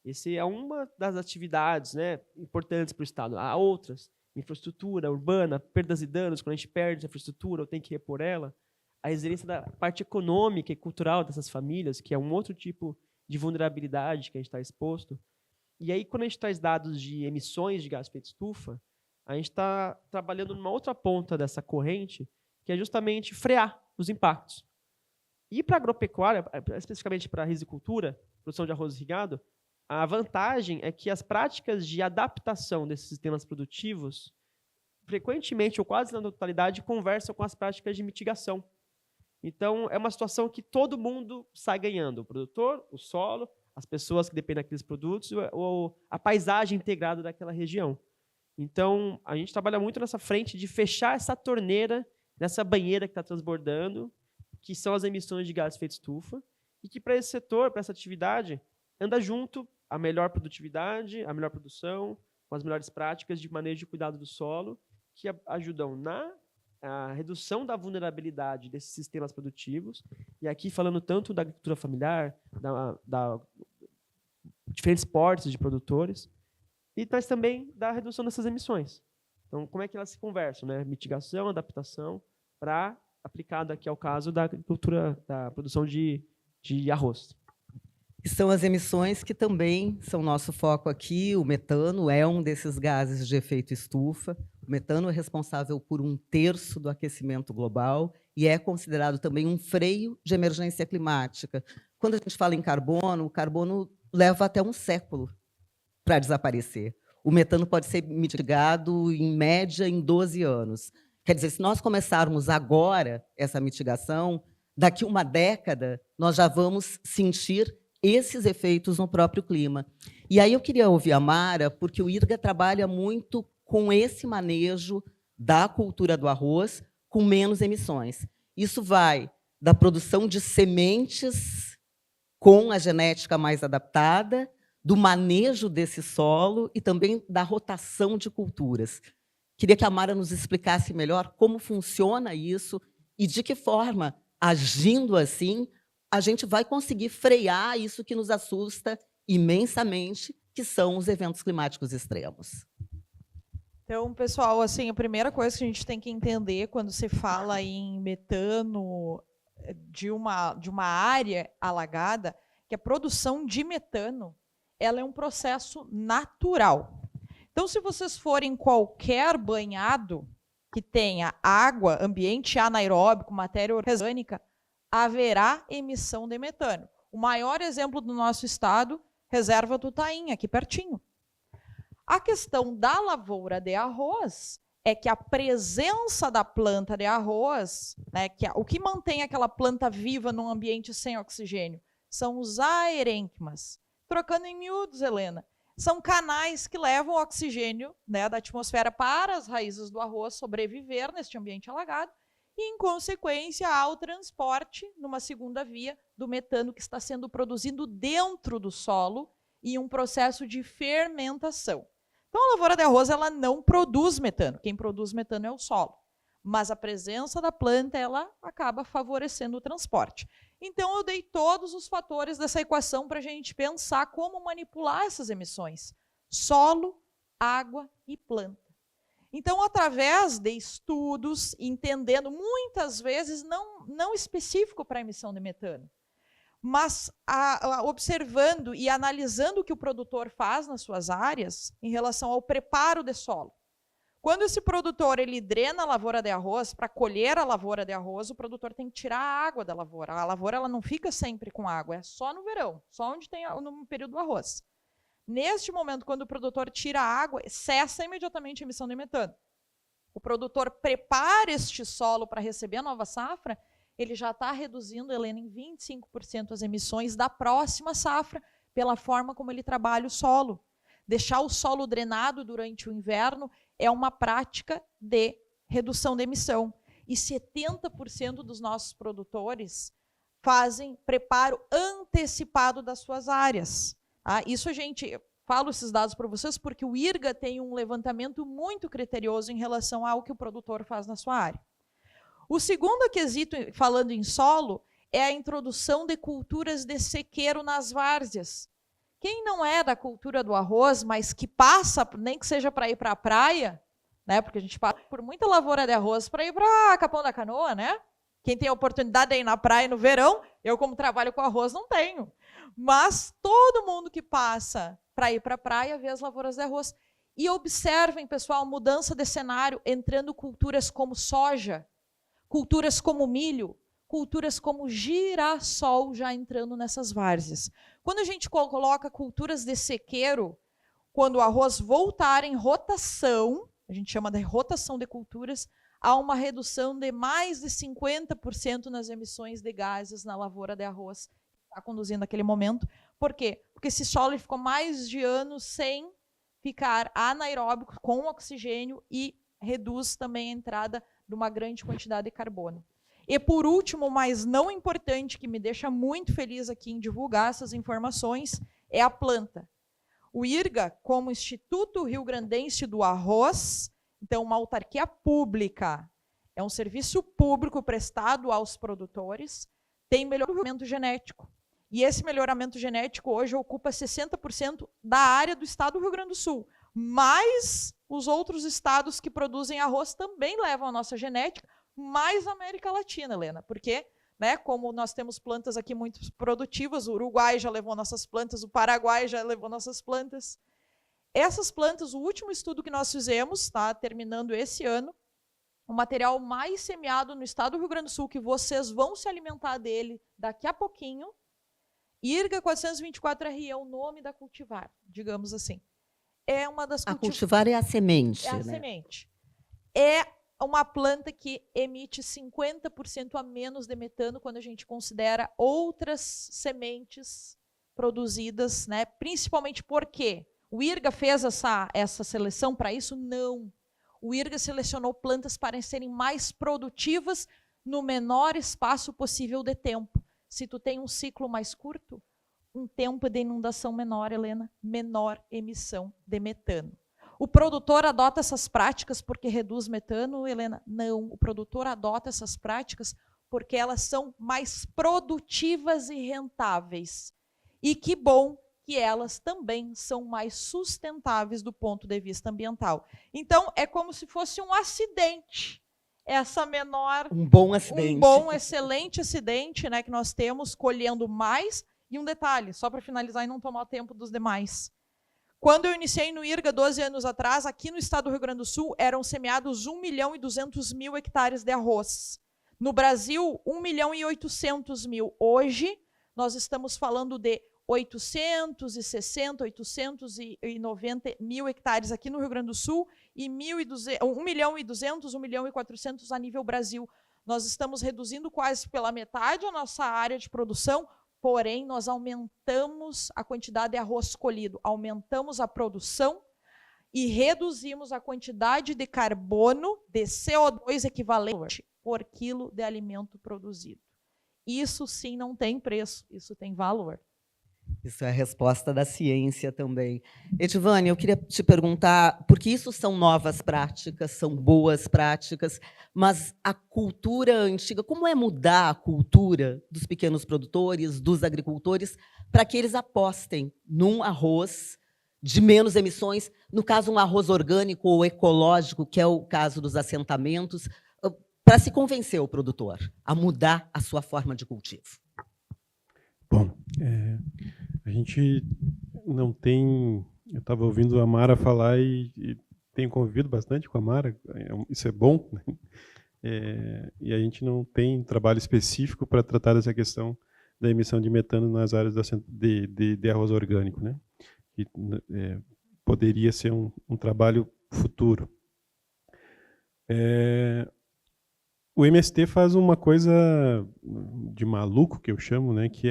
Essa é uma das atividades, né, importantes para o Estado. Há outras, infraestrutura urbana, perdas e danos, quando a gente perde a infraestrutura ou tem que repor ela. A resiliência da parte econômica e cultural dessas famílias, que é um outro tipo de vulnerabilidade que a gente está exposto. E aí, quando a gente traz dados de emissões de gás de efeito estufa, a gente está trabalhando numa outra ponta dessa corrente, que é justamente frear os impactos. E para a agropecuária, especificamente para a risicultura, produção de arroz irrigado, a vantagem é que as práticas de adaptação desses sistemas produtivos, frequentemente ou quase na totalidade, conversam com as práticas de mitigação. Então, é uma situação que todo mundo sai ganhando. O produtor, o solo, as pessoas que dependem daqueles produtos, ou a paisagem integrada daquela região. Então, a gente trabalha muito nessa frente de fechar essa torneira, nessa banheira que está transbordando, que são as emissões de gás de efeito estufa, e que para esse setor, para essa atividade, anda junto a melhor produtividade, a melhor produção, com as melhores práticas de manejo e cuidado do solo, que ajudam a redução da vulnerabilidade desses sistemas produtivos, e aqui falando tanto da agricultura familiar, da diferentes portes de produtores, mas também da redução dessas emissões. Então, como é que elas se conversam, né? Mitigação, adaptação, aplicada aqui ao caso da agricultura, da produção de arroz. E são as emissões que também são nosso foco aqui. O metano é um desses gases de efeito estufa. O metano é responsável por 1/3 do aquecimento global e é considerado também um freio de emergência climática. Quando a gente fala em carbono, o carbono leva até um século para desaparecer. O metano pode ser mitigado, em média, em 12 anos. Quer dizer, se nós começarmos agora essa mitigação, daqui uma década, nós já vamos sentir esses efeitos no próprio clima. E aí eu queria ouvir a Mara, porque o IRGA trabalha muito com esse manejo da cultura do arroz com menos emissões. Isso vai da produção de sementes com a genética mais adaptada, do manejo desse solo e também da rotação de culturas. Queria que a Mara nos explicasse melhor como funciona isso e de que forma, agindo assim, a gente vai conseguir frear isso que nos assusta imensamente, que são os eventos climáticos extremos. Então, pessoal, assim, a primeira coisa que a gente tem que entender quando se fala em metano de uma área alagada, que a produção de metano ela é um processo natural. Então, se vocês forem em qualquer banhado que tenha água, ambiente anaeróbico, matéria orgânica, haverá emissão de metano. O maior exemplo do nosso estado, Reserva do Taim, aqui pertinho. A questão da lavoura de arroz é que a presença da planta de arroz, né, o que mantém aquela planta viva num ambiente sem oxigênio, são os aerênquimas. Trocando em miúdos, Helena, são canais que levam oxigênio, né, da atmosfera para as raízes do arroz sobreviver neste ambiente alagado e, em consequência, ao transporte, numa segunda via, do metano que está sendo produzido dentro do solo em um processo de fermentação. Então, a lavoura de arroz ela não produz metano. Quem produz metano é o solo. Mas a presença da planta ela acaba favorecendo o transporte. Então, eu dei todos os fatores dessa equação para a gente pensar como manipular essas emissões. Solo, água e planta. Então, através de estudos, entendendo, muitas vezes não específico para a emissão de metano, mas observando e analisando o que o produtor faz nas suas áreas em relação ao preparo de solo. Quando esse produtor ele drena a lavoura de arroz, para colher a lavoura de arroz, o produtor tem que tirar a água da lavoura. A lavoura ela não fica sempre com água, é só no verão, só onde tem no período do arroz. Neste momento, quando o produtor tira a água, cessa imediatamente a emissão de metano. O produtor prepara este solo para receber a nova safra, ele já está reduzindo, Helena, em 25% as emissões da próxima safra, pela forma como ele trabalha o solo. Deixar o solo drenado durante o inverno é uma prática de redução de emissão. E 70% dos nossos produtores fazem preparo antecipado das suas áreas. Isso eu falo esses dados para vocês porque o IRGA tem um levantamento muito criterioso em relação ao que o produtor faz na sua área. O segundo quesito, falando em solo, é a introdução de culturas de sequeiro nas várzeas. Quem não é da cultura do arroz, mas que passa, nem que seja para ir para a praia, né? Porque a gente passa por muita lavoura de arroz para ir para Capão da Canoa, né? Quem tem a oportunidade de ir na praia no verão, eu como trabalho com arroz não tenho. Mas todo mundo que passa para ir para a praia vê as lavouras de arroz. E observem, pessoal, mudança de cenário, entrando culturas como soja, culturas como milho, culturas como girassol já entrando nessas várzeas. Quando a gente coloca culturas de sequeiro, quando o arroz voltar em rotação, a gente chama de rotação de culturas, há uma redução de mais de 50% nas emissões de gases na lavoura de arroz que está conduzindo naquele momento. Por quê? Porque esse solo ficou mais de anos sem ficar anaeróbico, com oxigênio, e reduz também a entrada de uma grande quantidade de carbono. E por último, mas não importante, que me deixa muito feliz aqui em divulgar essas informações, é a planta. O IRGA, como Instituto Rio Grandense do Arroz, então uma autarquia pública, é um serviço público prestado aos produtores, tem melhoramento genético. E esse melhoramento genético hoje ocupa 60% da área do estado do Rio Grande do Sul. Mas os outros estados que produzem arroz também levam a nossa genética, mais a América Latina, Helena, porque, né, como nós temos plantas aqui muito produtivas, o Uruguai já levou nossas plantas, o Paraguai já levou nossas plantas. Essas plantas, o último estudo que nós fizemos, está terminando esse ano, o material mais semeado no estado do Rio Grande do Sul, que vocês vão se alimentar dele daqui a pouquinho, IRGA 424RE é o nome da cultivar, digamos assim. É uma das A cultivar é a semente. É a né? semente. É uma planta que emite 50% a menos de metano quando a gente considera outras sementes produzidas, né? Principalmente porque o IRGA fez essa seleção para isso? Não. O IRGA selecionou plantas para serem mais produtivas no menor espaço possível de tempo. Se tu tem um ciclo mais curto, um tempo de inundação menor, Helena, menor emissão de metano. O produtor adota essas práticas porque reduz metano, Helena? Não, o produtor adota essas práticas porque elas são mais produtivas e rentáveis. E que bom que elas também são mais sustentáveis do ponto de vista ambiental. Então, é como se fosse um acidente. Essa menor... Um bom acidente. Um bom, excelente acidente, né, que nós temos colhendo mais. E um detalhe, só para finalizar e não tomar o tempo dos demais. Quando eu iniciei no IRGA 12 anos atrás, aqui no estado do Rio Grande do Sul, eram semeados 1.200.000 hectares de arroz. No Brasil, 1.800.000. Hoje, nós estamos falando de 860, 890 mil hectares aqui no Rio Grande do Sul e 1.200.000, 1.400.000 a nível Brasil. Nós estamos reduzindo quase pela metade a nossa área de produção, porém, nós aumentamos a quantidade de arroz colhido, aumentamos a produção e reduzimos a quantidade de carbono, de CO2 equivalente por quilo de alimento produzido. Isso sim não tem preço, isso tem valor. Isso é a resposta da ciência também. Edivane, eu queria te perguntar, porque isso são novas práticas, são boas práticas, mas a cultura antiga, como é mudar a cultura dos pequenos produtores, dos agricultores, para que eles apostem num arroz de menos emissões, no caso, um arroz orgânico ou ecológico, que é o caso dos assentamentos, para se convencer o produtor a mudar a sua forma de cultivo? Bom, a gente não tem... Eu estava ouvindo a Mara falar e tenho convivido bastante com a Mara, isso é bom, né? E a gente não tem trabalho específico para tratar dessa questão da emissão de metano nas áreas de arroz orgânico, né? Que poderia ser um trabalho futuro. O MST faz uma coisa de maluco, que eu chamo, né, que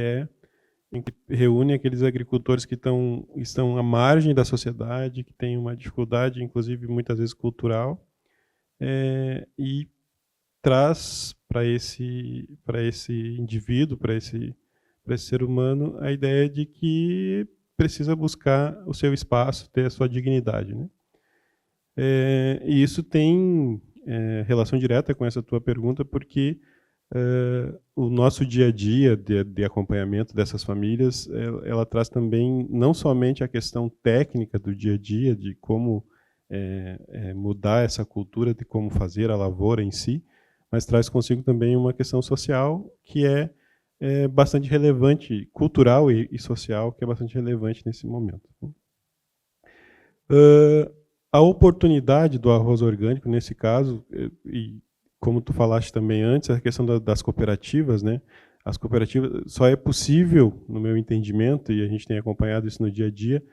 reúne aqueles agricultores que estão à margem da sociedade, que têm uma dificuldade, inclusive, muitas vezes cultural, e traz para esse indivíduo, para esse ser humano, a ideia de que precisa buscar o seu espaço, ter a sua dignidade, né? E isso tem relação direta com essa tua pergunta, porque o nosso dia a dia de acompanhamento dessas famílias, ela traz também não somente a questão técnica do dia a dia, de como mudar essa cultura, de como fazer a lavoura em si, mas traz consigo também uma questão social que é bastante relevante, cultural e social, que é bastante relevante nesse momento. A oportunidade do arroz orgânico, nesse caso, e como tu falaste também antes, a questão das cooperativas, né? As cooperativas, só é possível, no meu entendimento, e a gente tem acompanhado isso no dia a dia,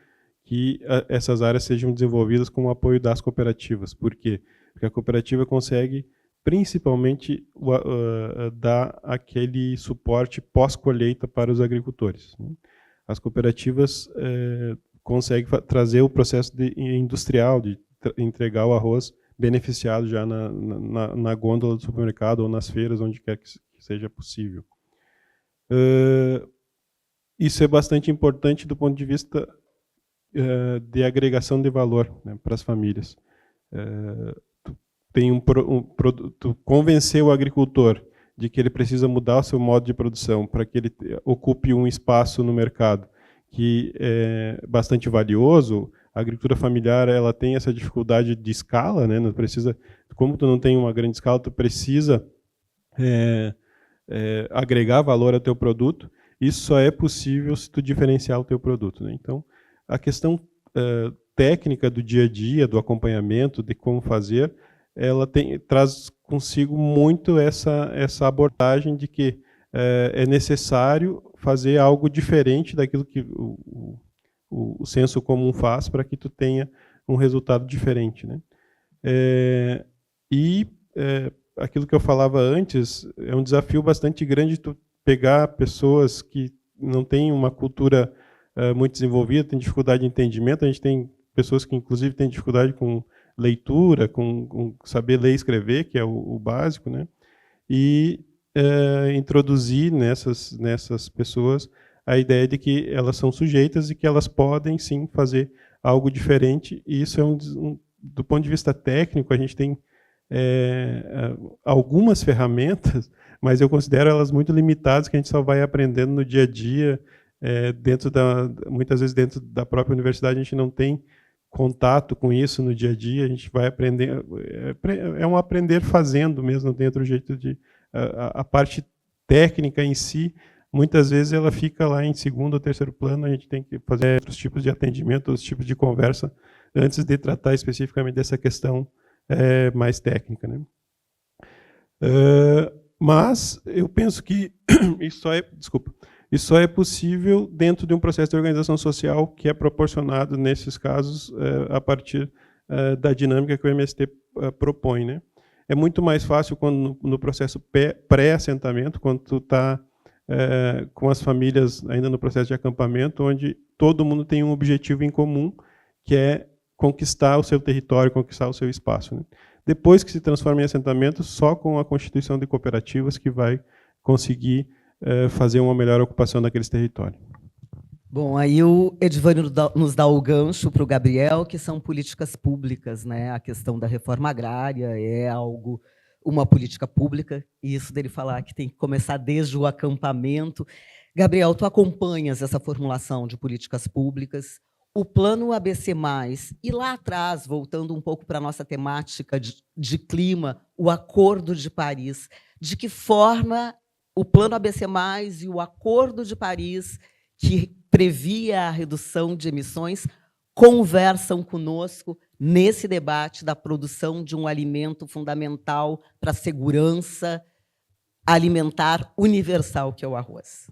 que essas áreas sejam desenvolvidas com o apoio das cooperativas. Por quê? Porque a cooperativa consegue, principalmente, dar aquele suporte pós-colheita para os agricultores, né? As cooperativas conseguem trazer o processo industrial de entregar o arroz beneficiado já na gôndola do supermercado ou nas feiras, onde quer que seja possível. Isso é bastante importante do ponto de vista de agregação de valor, né, para as famílias. Tu convencer o agricultor de que ele precisa mudar o seu modo de produção para que ele ocupe um espaço no mercado que é bastante valioso. A agricultura familiar, ela tem essa dificuldade de escala, né? Não precisa, como tu não tem uma grande escala, tu precisa agregar valor ao teu produto. Isso só é possível se tu diferenciar o teu produto, né? Então, a questão técnica do dia a dia, do acompanhamento, de como fazer, ela traz consigo muito essa abordagem de que é necessário fazer algo diferente daquilo que o senso comum faz, para que tu tenha um resultado diferente, né? Aquilo que eu falava antes, é um desafio bastante grande tu pegar pessoas que não têm uma cultura muito desenvolvida, têm dificuldade de entendimento. A gente tem pessoas que, inclusive, têm dificuldade com leitura, com saber ler e escrever, que é o básico, né? E introduzir nessas pessoas a ideia de que elas são sujeitas e que elas podem, sim, fazer algo diferente. E isso do ponto de vista técnico, a gente tem algumas ferramentas, mas eu considero elas muito limitadas, que a gente só vai aprendendo no dia a dia. Muitas vezes dentro da própria universidade a gente não tem contato com isso no dia a dia, a gente vai aprender, é um aprender fazendo mesmo, não tem outro jeito de... A parte técnica em si, muitas vezes ela fica lá em segundo ou terceiro plano, a gente tem que fazer outros tipos de atendimento, outros tipos de conversa, antes de tratar especificamente dessa questão mais técnica, né? Mas eu penso que isso só é possível dentro de um processo de organização social que é proporcionado, nesses casos, a partir da dinâmica que o MST propõe, né? É muito mais fácil quando no processo pré-assentamento, quando tu está com as famílias ainda no processo de acampamento, onde todo mundo tem um objetivo em comum, que é conquistar o seu território, conquistar o seu espaço, né? Depois que se transforma em assentamento, só com a constituição de cooperativas que vai conseguir fazer uma melhor ocupação daqueles territórios. Bom, aí o Edivânio nos dá o gancho para o Gabriel, que são políticas públicas, né? A questão da reforma agrária é uma política pública, e isso dele falar que tem que começar desde o acampamento. Gabriel, tu acompanhas essa formulação de políticas públicas, o plano ABC+, e lá atrás, voltando um pouco para a nossa temática de clima, o Acordo de Paris, de que forma o plano ABC+, e o Acordo de Paris, que previa a redução de emissões, conversam conosco nesse debate da produção de um alimento fundamental para a segurança alimentar universal, que é o arroz.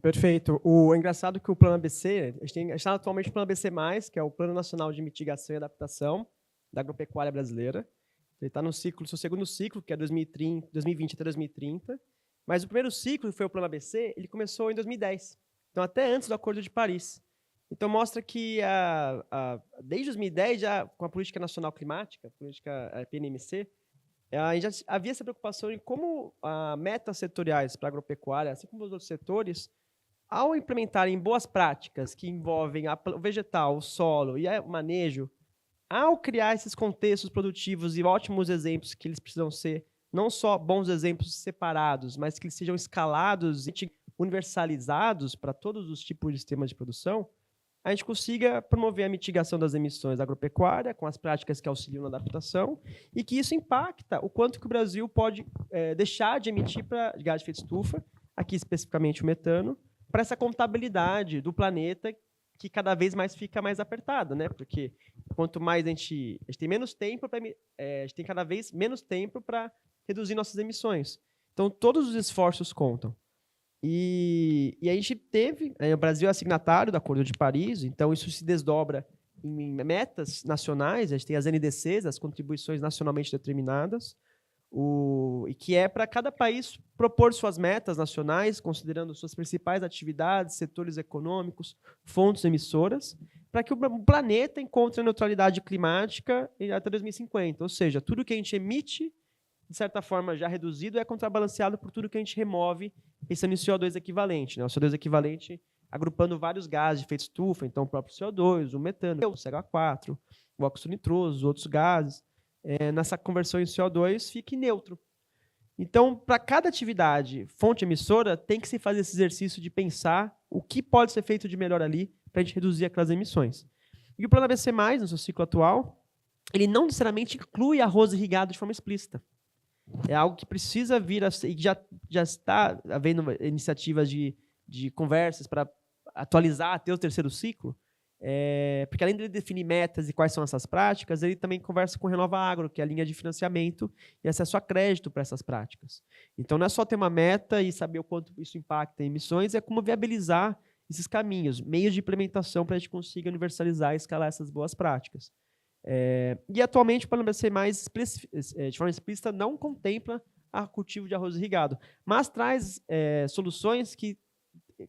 Perfeito. O engraçado é que o Plano ABC, a gente está atualmente no Plano ABC+, que é o Plano Nacional de Mitigação e Adaptação da Agropecuária Brasileira. Ele está no seu segundo ciclo, que é 2020 até 2030. Mas o primeiro ciclo, que foi o Plano ABC, ele começou em 2010. Então, até antes do Acordo de Paris. Então, mostra que desde 2010, já com a Política Nacional Climática, a política PNMC, já havia essa preocupação em como metas setoriais para a agropecuária, assim como os outros setores, ao implementarem boas práticas que envolvem o vegetal, o solo e o manejo, ao criar esses contextos produtivos e ótimos exemplos que eles precisam ser, não só bons exemplos separados, mas que eles sejam escalados e universalizados para todos os tipos de sistemas de produção, a gente consiga promover a mitigação das emissões da agropecuária com as práticas que auxiliam na adaptação e que isso impacta o quanto que o Brasil pode deixar de emitir de gás de efeito estufa, aqui especificamente o metano, para essa contabilidade do planeta que cada vez mais fica mais apertada, né? Porque quanto mais a gente tem menos tempo, a gente tem cada vez menos tempo para reduzir nossas emissões. Então, todos os esforços contam. E a gente teve, o Brasil é signatário do Acordo de Paris, então isso se desdobra em metas nacionais, a gente tem as NDCs, as contribuições nacionalmente determinadas, e que é para cada país propor suas metas nacionais, considerando suas principais atividades, setores econômicos, fontes emissoras, para que o planeta encontre a neutralidade climática até 2050, ou seja, tudo que a gente emite, de certa forma, já reduzido, é contrabalanceado por tudo que a gente remove, pensando em CO2 equivalente. Né? O CO2 equivalente agrupando vários gases de efeito estufa, então o próprio CO2, o metano, o CO4, o óxido nitroso, outros gases, nessa conversão em CO2 fique neutro. Então, para cada atividade, fonte emissora, tem que se fazer esse exercício de pensar o que pode ser feito de melhor ali para a gente reduzir aquelas emissões. E o Plano ABC+, no seu ciclo atual, ele não necessariamente inclui arroz irrigado de forma explícita. É algo que precisa vir a ser, e já está havendo iniciativas de conversas para atualizar até o terceiro ciclo, porque além de definir metas e quais são essas práticas, ele também conversa com o Renova Agro, que é a linha de financiamento e acesso a crédito para essas práticas. Então, não é só ter uma meta e saber o quanto isso impacta em emissões, é como viabilizar esses caminhos, meios de implementação para a gente consiga universalizar e escalar essas boas práticas. E atualmente o Plano ABC+, de forma explícita, não contempla o cultivo de arroz irrigado, mas traz soluções que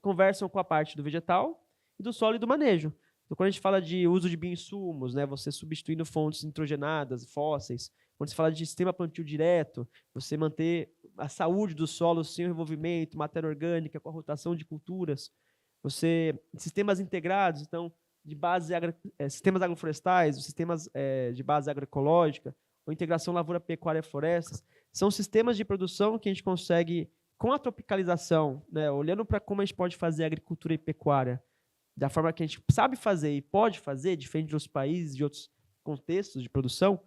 conversam com a parte do vegetal e do solo e do manejo. Então, quando a gente fala de uso de bioinsumos, né, você substituindo fontes nitrogenadas, fósseis, quando você fala de sistema plantio direto, você manter a saúde do solo sem o revolvimento, matéria orgânica, com a rotação de culturas, sistemas integrados, então, de base sistemas agroflorestais, sistemas de base agroecológica, ou integração lavoura-pecuária-florestas, são sistemas de produção que a gente consegue, com a tropicalização, né, olhando para como a gente pode fazer agricultura e pecuária, da forma que a gente sabe fazer e pode fazer, diferente de outros países, de outros contextos de produção,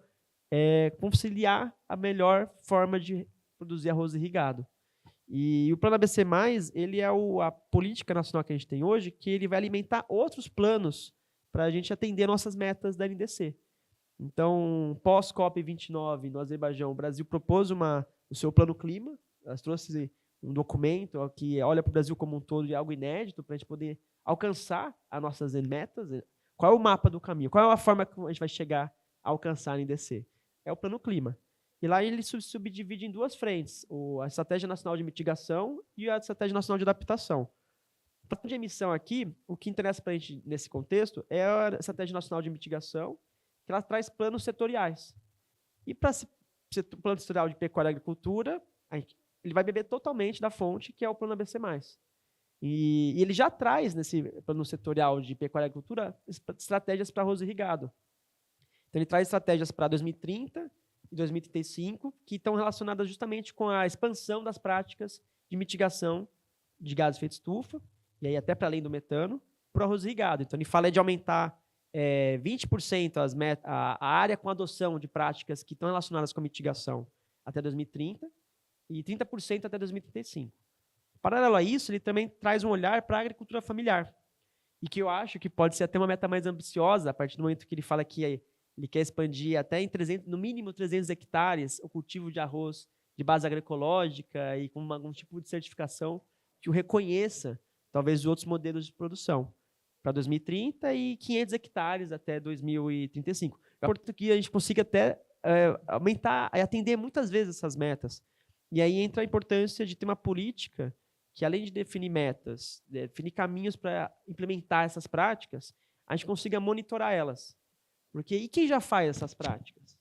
conciliar a melhor forma de produzir arroz irrigado. E o Plano ABC+, ele é a política nacional que a gente tem hoje, que ele vai alimentar outros planos para a gente atender nossas metas da NDC. Então, pós-COP29, no Azerbaijão, o Brasil propôs o seu plano clima, elas trouxe um documento que olha para o Brasil como um todo de algo inédito para a gente poder alcançar as nossas metas. Qual é o mapa do caminho? Qual é a forma que a gente vai chegar a alcançar a NDC? É o plano clima. E lá ele subdivide em duas frentes, a Estratégia Nacional de Mitigação e a Estratégia Nacional de Adaptação. O plano de emissão aqui, o que interessa para a gente nesse contexto é a Estratégia Nacional de Mitigação, que ela traz planos setoriais. E para o plano setorial de pecuária e agricultura, ele vai beber totalmente da fonte, que é o plano ABC+. E ele já traz, nesse plano setorial de pecuária e agricultura, estratégias para arroz irrigado. Então, ele traz estratégias para 2030 e 2035, que estão relacionadas justamente com a expansão das práticas de mitigação de gases de efeito estufa, e aí até para além do metano, para o arroz irrigado. Então, ele fala de aumentar 20% a área com adoção de práticas que estão relacionadas com a mitigação até 2030 e 30% até 2035. Paralelo a isso, ele também traz um olhar para a agricultura familiar, e que eu acho que pode ser até uma meta mais ambiciosa, a partir do momento que ele fala que ele quer expandir até no mínimo 300 hectares o cultivo de arroz de base agroecológica e com algum tipo de certificação que o reconheça, talvez, de outros modelos de produção, para 2030 e 500 hectares até 2035. É importante que a gente consiga até aumentar e atender muitas vezes essas metas. E aí entra a importância de ter uma política que, além de definir metas, definir caminhos para implementar essas práticas, a gente consiga monitorar elas. Porque e quem já faz essas práticas?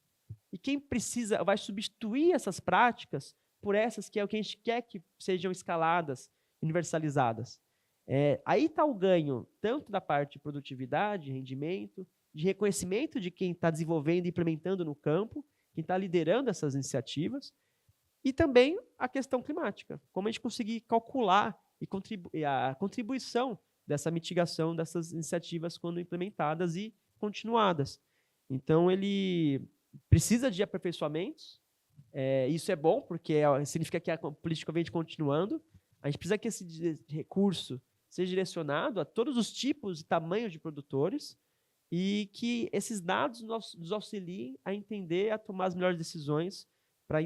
E quem vai substituir essas práticas por essas que é o que a gente quer que sejam escaladas, universalizadas? Aí está o ganho, tanto da parte de produtividade, rendimento, de reconhecimento de quem está desenvolvendo e implementando no campo, quem está liderando essas iniciativas, e também a questão climática, como a gente conseguir calcular a contribuição dessa mitigação dessas iniciativas quando implementadas e continuadas. Então, ele precisa de aperfeiçoamentos, isso é bom, porque significa que a política vem continuando. A gente precisa que esse recurso seja direcionado a todos os tipos e tamanhos de produtores e que esses dados nos auxiliem a entender, a tomar as melhores decisões para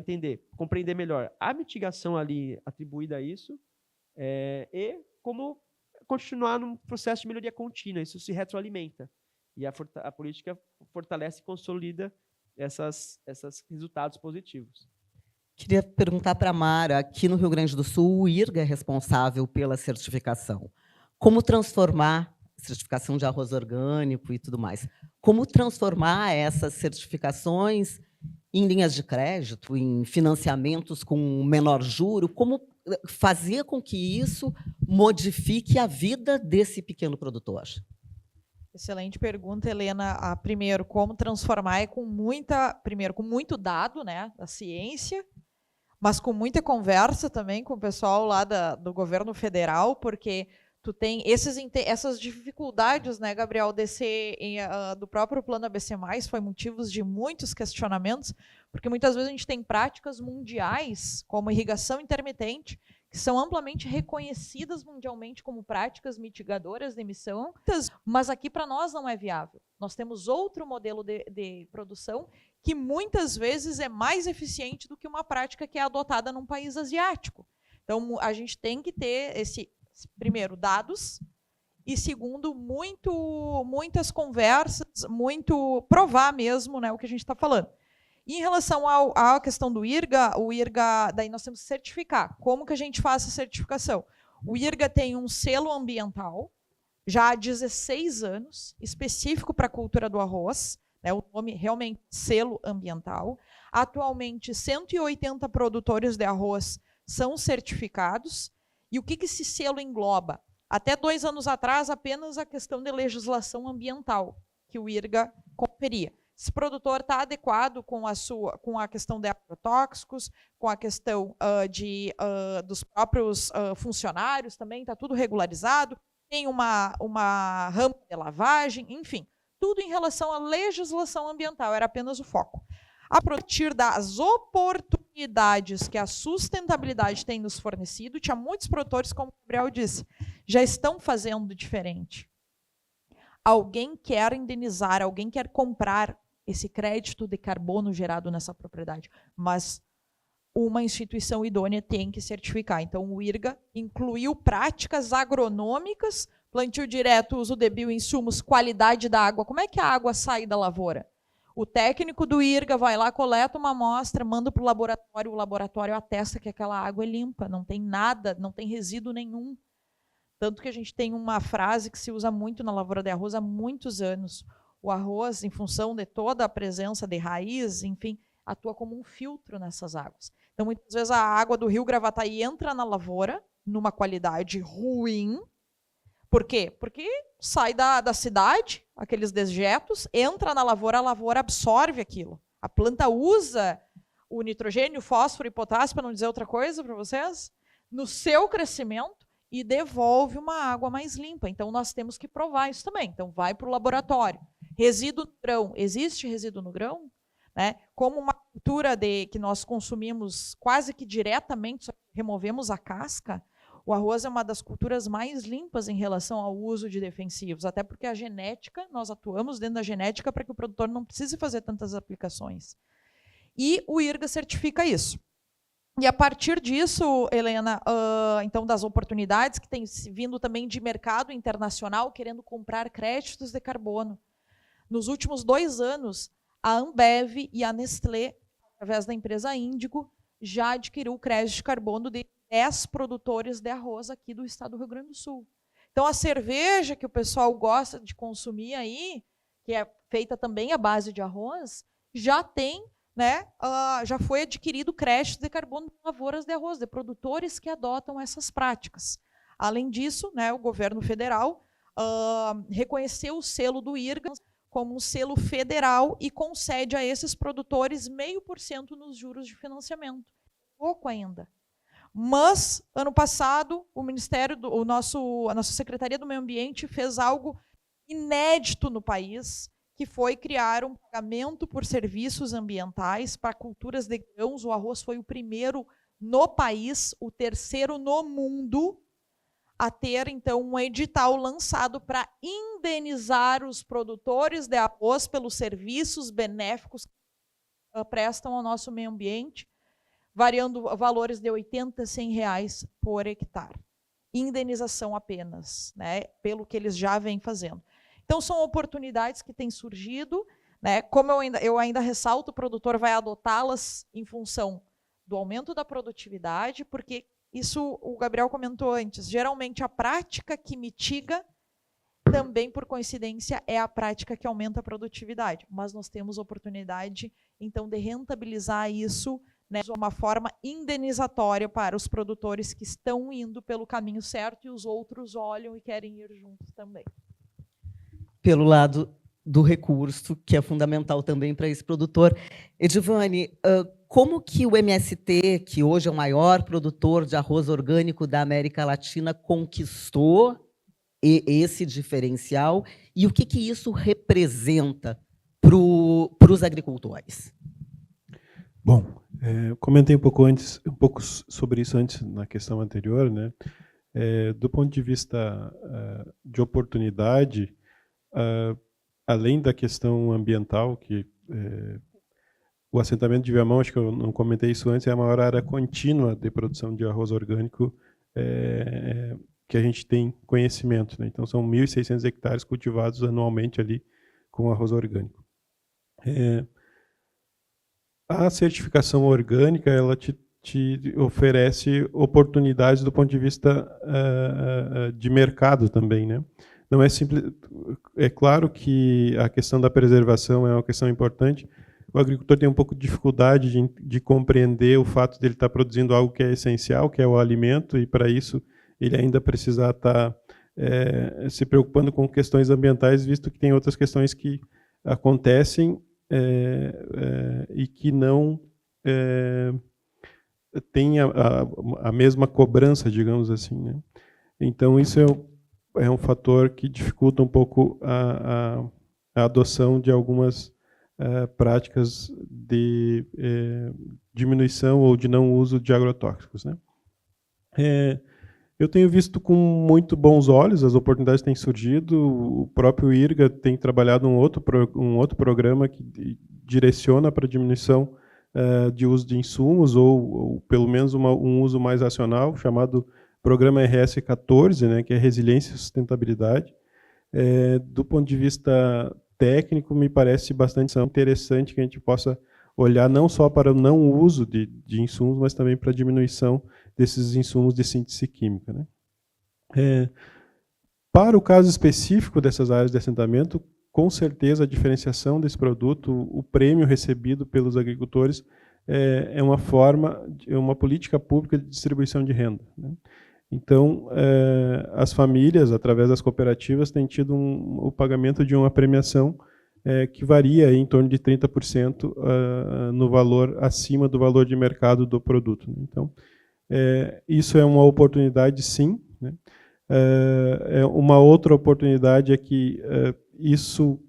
compreender melhor a mitigação ali atribuída a isso e como continuar num processo de melhoria contínua. Isso se retroalimenta. E a política fortalece e consolida esses resultados positivos. Queria perguntar para a Mara, aqui no Rio Grande do Sul, o IRGA é responsável pela certificação. Como transformar certificação de arroz orgânico e tudo mais? Como transformar essas certificações em linhas de crédito, em financiamentos com menor juro? Como fazer com que isso modifique a vida desse pequeno produtor? Excelente pergunta, Helena. Primeiro, como transformar com muito dado, né, da ciência, mas com muita conversa também com o pessoal lá do governo federal, porque tu tem essas dificuldades, né, Gabriel, do próprio Plano ABC+, foi motivos de muitos questionamentos, porque muitas vezes a gente tem práticas mundiais, como irrigação intermitente, que são amplamente reconhecidas mundialmente como práticas mitigadoras de emissão, mas aqui para nós não é viável. Nós temos outro modelo de produção que muitas vezes é mais eficiente do que uma prática que é adotada num país asiático. Então, a gente tem que ter primeiro, dados, e segundo, muitas conversas, muito provar mesmo, né, o que a gente está falando. E em relação à questão do IRGA, daí nós temos que certificar. Como que a gente faz essa certificação? O IRGA tem um selo ambiental, já há 16 anos, específico para a cultura do arroz, né, o nome realmente selo ambiental. Atualmente, 180 produtores de arroz são certificados. E o que esse selo engloba? Até 2 anos atrás, apenas a questão de legislação ambiental que o IRGA conferia. Esse produtor está adequado com a questão de agrotóxicos, com a questão dos próprios funcionários também, está tudo regularizado, tem uma rampa de lavagem, enfim, tudo em relação à legislação ambiental, era apenas o foco. A partir das oportunidades oportunidades que a sustentabilidade tem nos fornecido, tinha muitos produtores, como o Gabriel disse, já estão fazendo diferente. Alguém quer indenizar, alguém quer comprar esse crédito de carbono gerado nessa propriedade, mas uma instituição idônea tem que certificar. Então, o IRGA incluiu práticas agronômicas, plantio direto, uso de bioinsumos, qualidade da água. Como é que a água sai da lavoura? O técnico do IRGA vai lá, coleta uma amostra, manda para o laboratório atesta que aquela água é limpa, não tem nada, não tem resíduo nenhum. Tanto que a gente tem uma frase que se usa muito na lavoura de arroz há muitos anos. O arroz, em função de toda a presença de raiz, enfim, atua como um filtro nessas águas. Então, muitas vezes a água do rio Gravataí entra na lavoura numa qualidade ruim. Por quê? Porque sai da cidade, aqueles dejetos, entra na lavoura, a lavoura absorve aquilo. A planta usa o nitrogênio, o fósforo e potássio, para não dizer outra coisa para vocês, no seu crescimento e devolve uma água mais limpa. Então, nós temos que provar isso também. Então, vai para o laboratório. Resíduo no grão. Existe resíduo no grão? Né? Como uma cultura que nós consumimos quase que diretamente, só removemos a casca, o arroz é uma das culturas mais limpas em relação ao uso de defensivos, até porque a genética, nós atuamos dentro da genética para que o produtor não precise fazer tantas aplicações. E o IRGA certifica isso. E a partir disso, Helena, então das oportunidades que tem vindo também de mercado internacional querendo comprar créditos de carbono. Nos últimos 2 anos, a Ambev e a Nestlé, através da empresa Índigo, já adquiriu o crédito de carbono de 10 produtores de arroz aqui do estado do Rio Grande do Sul. Então, a cerveja que o pessoal gosta de consumir aí, que é feita também à base de arroz, já tem, né, já foi adquirido crédito de carbono de lavouras de arroz, de produtores que adotam essas práticas. Além disso, né, o governo federal reconheceu o selo do IRGA como um selo federal e concede a esses produtores 0,5% nos juros de financiamento. Pouco ainda. Mas, ano passado, o Ministério, a nossa Secretaria do Meio Ambiente fez algo inédito no país, que foi criar um pagamento por serviços ambientais para culturas de grãos. O arroz foi o primeiro no país, o terceiro no mundo, a ter, então, um edital lançado para indenizar os produtores de arroz pelos serviços benéficos que prestam ao nosso meio ambiente, variando valores de R$80 a R$100 por hectare. Indenização apenas, né, pelo que eles já vêm fazendo. Então, são oportunidades que têm surgido, né, como eu ainda ressalto, o produtor vai adotá-las em função do aumento da produtividade, porque isso o Gabriel comentou antes, geralmente a prática que mitiga, também por coincidência, é a prática que aumenta a produtividade. Mas nós temos oportunidade, então, de rentabilizar isso, né, de uma forma indenizatória para os produtores que estão indo pelo caminho certo e os outros olham e querem ir juntos também. Pelo lado do recurso, que é fundamental também para esse produtor. Edivane, como que o MST, que hoje é o maior produtor de arroz orgânico da América Latina, conquistou esse diferencial e o que isso representa para os agricultores? Bom, eu comentei um pouco sobre isso antes na questão anterior, né? Do ponto de vista de oportunidade, além da questão ambiental, que o assentamento de Viamão, acho que eu não comentei isso antes, é a maior área contínua de produção de arroz orgânico que a gente tem conhecimento, né? Então, são 1.600 hectares cultivados anualmente ali com arroz orgânico. A certificação orgânica, ela te oferece oportunidades do ponto de vista de mercado também, né? Não é simples. É claro que a questão da preservação é uma questão importante. O agricultor tem um pouco de dificuldade de compreender o fato de ele estar produzindo algo que é essencial, que é o alimento, e para isso ele ainda precisa estar se preocupando com questões ambientais, visto que tem outras questões que acontecem e que não têm a mesma cobrança, digamos assim, né? Então, isso é um fator que dificulta um pouco a adoção de algumas práticas de diminuição ou de não uso de agrotóxicos, né? Eu tenho visto com muito bons olhos as oportunidades que têm surgido. O próprio IRGA tem trabalhado um outro programa que direciona para a diminuição de uso de insumos, ou pelo menos um uso mais racional, chamado Programa RS 14, né, que é Resiliência e Sustentabilidade. Do ponto de vista técnico, me parece bastante interessante que a gente possa olhar não só para o não uso de insumos, mas também para a diminuição desses insumos de síntese química, né? Para o caso específico dessas áreas de assentamento, com certeza a diferenciação desse produto, o prêmio recebido pelos agricultores é uma política pública de distribuição de renda, né? Então, as famílias, através das cooperativas, têm tido o pagamento de uma premiação que varia em torno de 30% no valor acima do valor de mercado do produto, né? Então, isso é uma oportunidade, sim, né? Uma outra oportunidade é que isso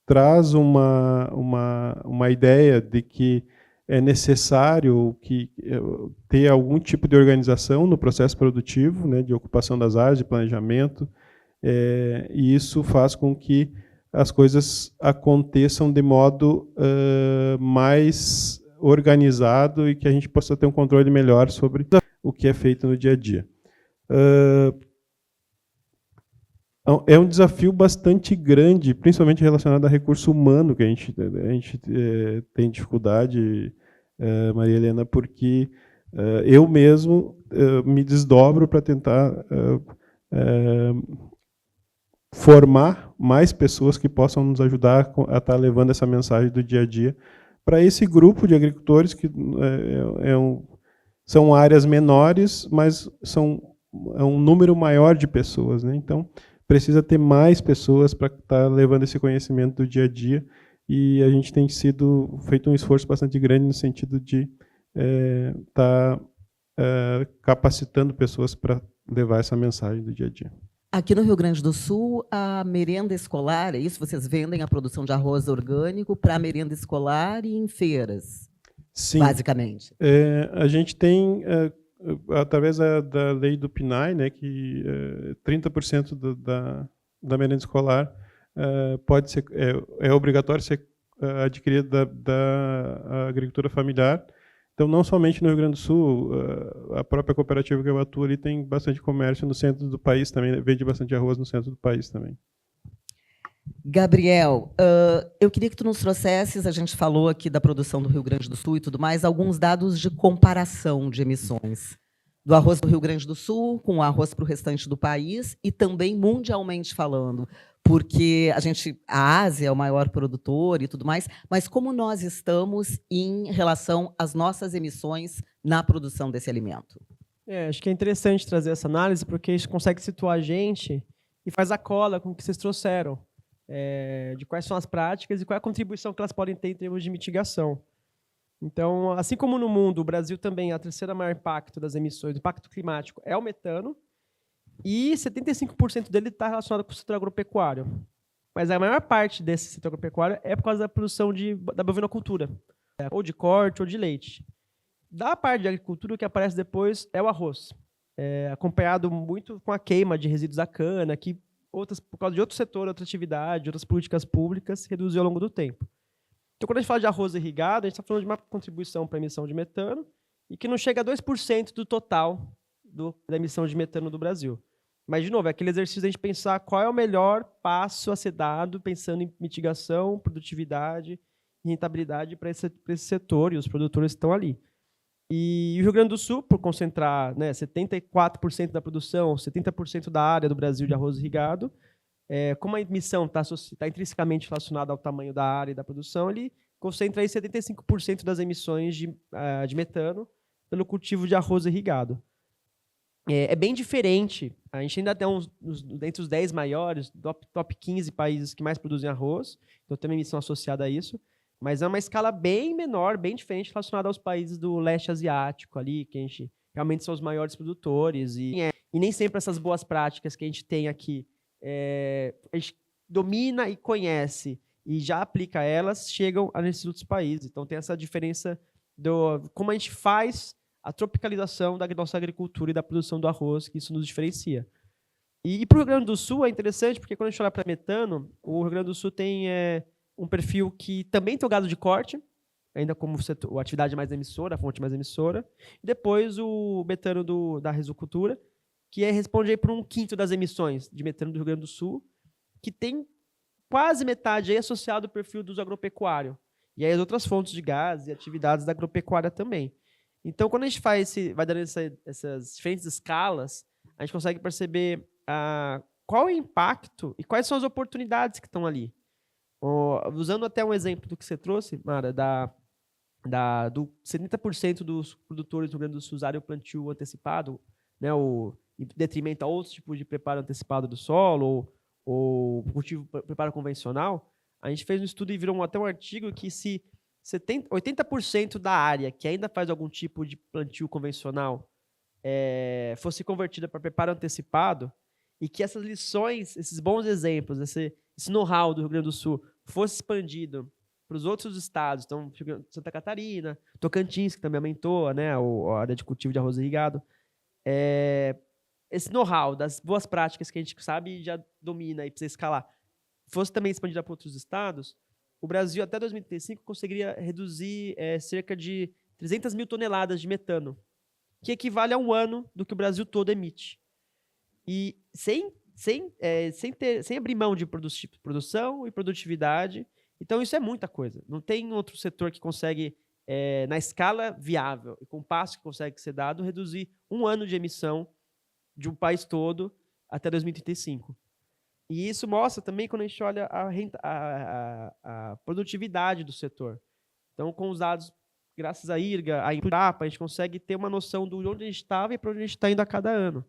traz uma ideia de que é necessário ter algum tipo de organização no processo produtivo, né, de ocupação das áreas, de planejamento, e isso faz com que as coisas aconteçam de modo mais organizado e que a gente possa ter um controle melhor sobre o que é feito no dia a dia. É um desafio bastante grande, principalmente relacionado a recurso humano, que a gente tem dificuldade, Maria Helena, porque eu mesmo me desdobro para tentar formar mais pessoas que possam nos ajudar a estar levando essa mensagem do dia a dia para esse grupo de agricultores que são áreas menores, mas é um número maior de pessoas, né? Então, precisa ter mais pessoas para estar levando esse conhecimento do dia a dia, e a gente tem feito um esforço bastante grande no sentido de estar capacitando pessoas para levar essa mensagem do dia a dia. Aqui no Rio Grande do Sul, a merenda escolar, é isso? Vocês vendem a produção de arroz orgânico para a merenda escolar e em feiras, sim, basicamente. A gente tem, através da lei do PNAE, né, que 30% da merenda escolar pode ser, é obrigatório ser adquirida da agricultura familiar. Então, não somente no Rio Grande do Sul, a própria cooperativa que eu atuo ali tem bastante comércio no centro do país também, vende bastante arroz no centro do país também. Gabriel, eu queria que tu nos trouxesses, a gente falou aqui da produção do Rio Grande do Sul e tudo mais, alguns dados de comparação de emissões do arroz do Rio Grande do Sul com o arroz para o restante do país e também mundialmente falando, porque a Ásia é o maior produtor e tudo mais, mas como nós estamos em relação às nossas emissões na produção desse alimento? Acho que é interessante trazer essa análise, porque isso consegue situar a gente e faz a cola com o que vocês trouxeram, de quais são as práticas e qual é a contribuição que elas podem ter em termos de mitigação. Então, assim como no mundo, o Brasil também é a terceira maior impacto das emissões, do impacto climático, é o metano, e 75% dele está relacionado com o setor agropecuário. Mas a maior parte desse setor agropecuário é por causa da produção da bovinocultura, ou de corte ou de leite. Da parte de agricultura, o que aparece depois é o arroz, acompanhado muito com a queima de resíduos da cana, que por causa de outro setor, outra atividade, outras políticas públicas, reduziu ao longo do tempo. Então, quando a gente fala de arroz irrigado, a gente está falando de uma contribuição para a emissão de metano e que não chega a 2% do total da emissão de metano do Brasil. Mas, de novo, é aquele exercício de a gente pensar qual é o melhor passo a ser dado, pensando em mitigação, produtividade e rentabilidade para esse setor, e os produtores estão ali. E o Rio Grande do Sul, por concentrar 74% da produção, 70% da área do Brasil de arroz irrigado, como a emissão está intrinsecamente relacionada ao tamanho da área e da produção, ele concentra aí 75% das emissões de metano pelo cultivo de arroz irrigado. É bem diferente. A gente ainda tem entre os 10 maiores, top 15 países que mais produzem arroz, então tem uma emissão associada a isso, mas é uma escala bem menor, bem diferente relacionada aos países do leste asiático, ali, que a gente realmente são os maiores produtores, e nem sempre essas boas práticas que a gente tem aqui a gente domina e conhece e já aplica elas, chegam nesses outros países. Então tem essa diferença do como a gente faz a tropicalização da nossa agricultura e da produção do arroz, que isso nos diferencia. E para o Rio Grande do Sul é interessante, porque quando a gente olha para metano, o Rio Grande do Sul tem um perfil que também tem o gado de corte, ainda como a atividade mais emissora, a fonte mais emissora, e depois o metano da risocultura, que responde aí por 1/5 das emissões de metano do Rio Grande do Sul, que tem quase metade aí associado ao perfil dos agropecuários. E aí as outras fontes de gás e atividades da agropecuária também. Então, quando a gente vai dando essas diferentes escalas, a gente consegue perceber qual é o impacto e quais são as oportunidades que estão ali. Usando até um exemplo do que você trouxe, Mara, do 70% dos produtores do Rio Grande do Sul usarem o plantio antecipado, né, em detrimento a outros tipos de preparo antecipado do solo, ou cultivo preparo convencional, a gente fez um estudo e virou até um artigo que se 80% da área que ainda faz algum tipo de plantio convencional fosse convertida para preparo antecipado, e que essas lições, esses bons exemplos, esse know-how do Rio Grande do Sul fosse expandido para os outros estados, então Santa Catarina, Tocantins, que também aumentou, né, a área de cultivo de arroz irrigado, esse know-how das boas práticas que a gente sabe e já domina e precisa escalar, fosse também expandida para outros estados, o Brasil até 2035 conseguiria reduzir cerca de 300 mil toneladas de metano, que equivale a um ano do que o Brasil todo emite. E sem abrir mão de produção e produtividade. Então, isso é muita coisa. Não tem outro setor que consegue, na escala viável e com o passo que consegue ser dado, reduzir um ano de emissão de um país todo até 2035. E isso mostra também quando a gente olha a produtividade do setor. Então, com os dados, graças à IRGA, à Embrapa, a gente consegue ter uma noção de onde a gente estava e para onde a gente está indo a cada ano.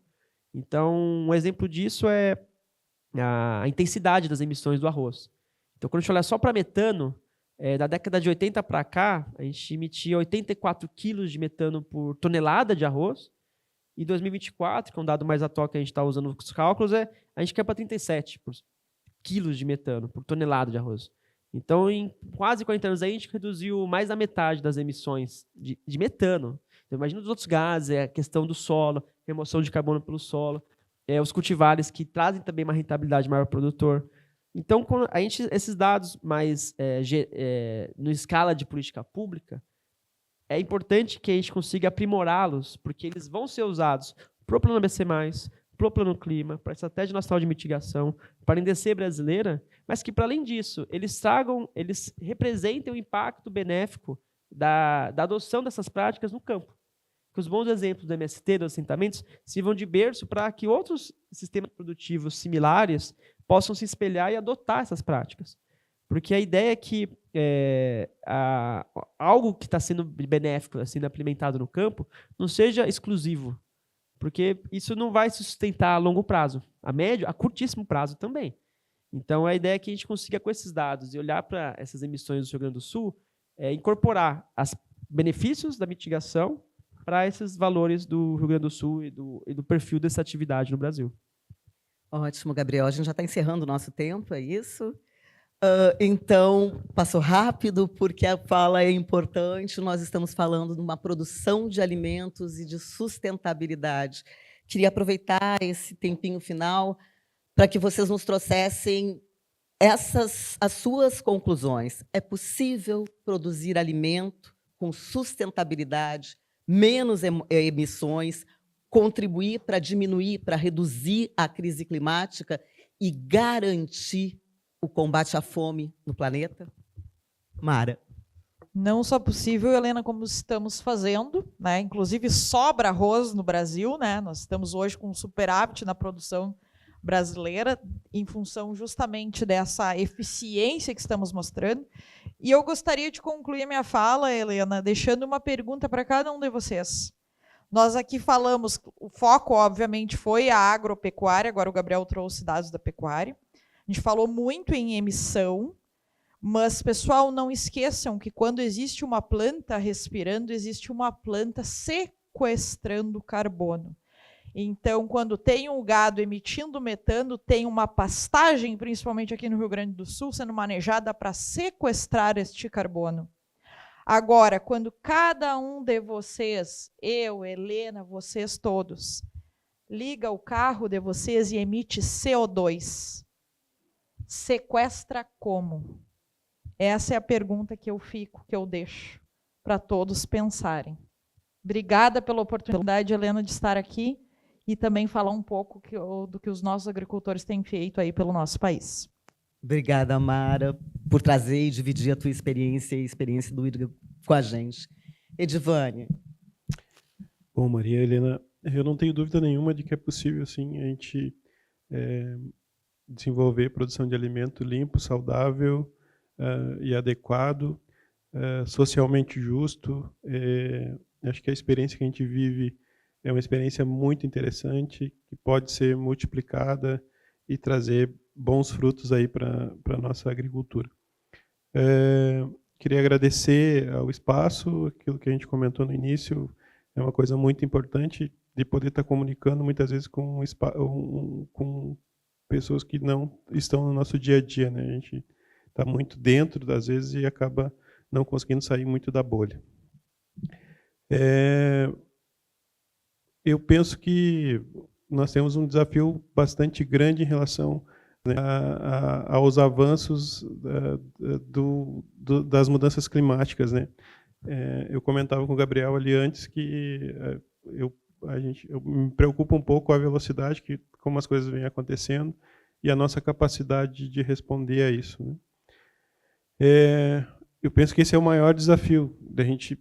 Então, um exemplo disso é a intensidade das emissões do arroz. Então, quando a gente olha só para metano, da década de 80 para cá, a gente emitia 84 quilos de metano por tonelada de arroz. Em 2024, que é um dado mais atual que a gente está usando nos cálculos, a gente quer para 37 quilos de metano por tonelada de arroz. Então, em quase 40 anos, a gente reduziu mais da metade das emissões de metano. Então, imagina os outros gases, a questão do solo, remoção de carbono pelo solo, os cultivares que trazem também uma rentabilidade maior para o produtor. Então, esses dados mais na escala de política pública, é importante que a gente consiga aprimorá-los, porque eles vão ser usados para o Plano ABC+, para o Plano Clima, para a Estratégia Nacional de Mitigação, para a NDC brasileira, mas que, para além disso, eles representem o impacto benéfico da adoção dessas práticas no campo. Que os bons exemplos do MST, dos assentamentos, sirvam de berço para que outros sistemas produtivos similares possam se espelhar e adotar essas práticas. Porque a ideia é que algo que está sendo benéfico, sendo implementado no campo, não seja exclusivo. Porque isso não vai se sustentar a longo prazo. A médio, a curtíssimo prazo também. Então, a ideia é que a gente consiga, com esses dados, e olhar para essas emissões do Rio Grande do Sul, incorporar os benefícios da mitigação para esses valores do Rio Grande do Sul e do perfil dessa atividade no Brasil. Ótimo, Gabriel. A gente já está encerrando o nosso tempo, é isso? Então, passou rápido, porque a fala é importante. Nós estamos falando de uma produção de alimentos e de sustentabilidade. Queria aproveitar esse tempinho final para que vocês nos trouxessem as suas conclusões. É possível produzir alimento com sustentabilidade, menos emissões, contribuir para diminuir, para reduzir a crise climática e garantir o combate à fome no planeta? Mara. Não só possível, Helena, como estamos fazendo, né? Inclusive sobra arroz no Brasil, né? Nós estamos hoje com um superávit na produção brasileira, em função justamente dessa eficiência que estamos mostrando. E eu gostaria de concluir minha fala, Helena, deixando uma pergunta para cada um de vocês. Nós aqui falamos, o foco, obviamente, foi a agropecuária, agora o Gabriel trouxe dados da pecuária. A gente falou muito em emissão, mas, pessoal, não esqueçam que quando existe uma planta respirando, existe uma planta sequestrando carbono. Então, quando tem o gado emitindo metano, tem uma pastagem, principalmente aqui no Rio Grande do Sul, sendo manejada para sequestrar este carbono. Agora, quando cada um de vocês, eu, Helena, vocês todos, liga o carro de vocês e emite CO2, sequestra como? Essa é a pergunta que eu deixo para todos pensarem. Obrigada pela oportunidade, Helena, de estar aqui e também falar um pouco do que os nossos agricultores têm feito aí pelo nosso país. Obrigada, Mara, por trazer e dividir a tua experiência e a experiência do IDRA com a gente. Edivane. Bom, Maria Helena, eu não tenho dúvida nenhuma de que é possível, sim, a gente desenvolver produção de alimento limpo, saudável e adequado, socialmente justo. Acho que a experiência que a gente vive é uma experiência muito interessante, que pode ser multiplicada e trazer bons frutos aí para a nossa agricultura. Queria agradecer ao espaço, aquilo que a gente comentou no início, é uma coisa muito importante de poder estar comunicando muitas vezes com pessoas que não estão no nosso dia a dia, né? A gente está muito dentro, às vezes, e acaba não conseguindo sair muito da bolha. Eu penso que nós temos um desafio bastante grande em relação, né, aos avanços das mudanças climáticas, né? Eu comentava com o Gabriel ali antes que eu me preocupo um pouco com a velocidade, como as coisas vêm acontecendo, e a nossa capacidade de responder a isso, né? Eu penso que esse é o maior desafio, da gente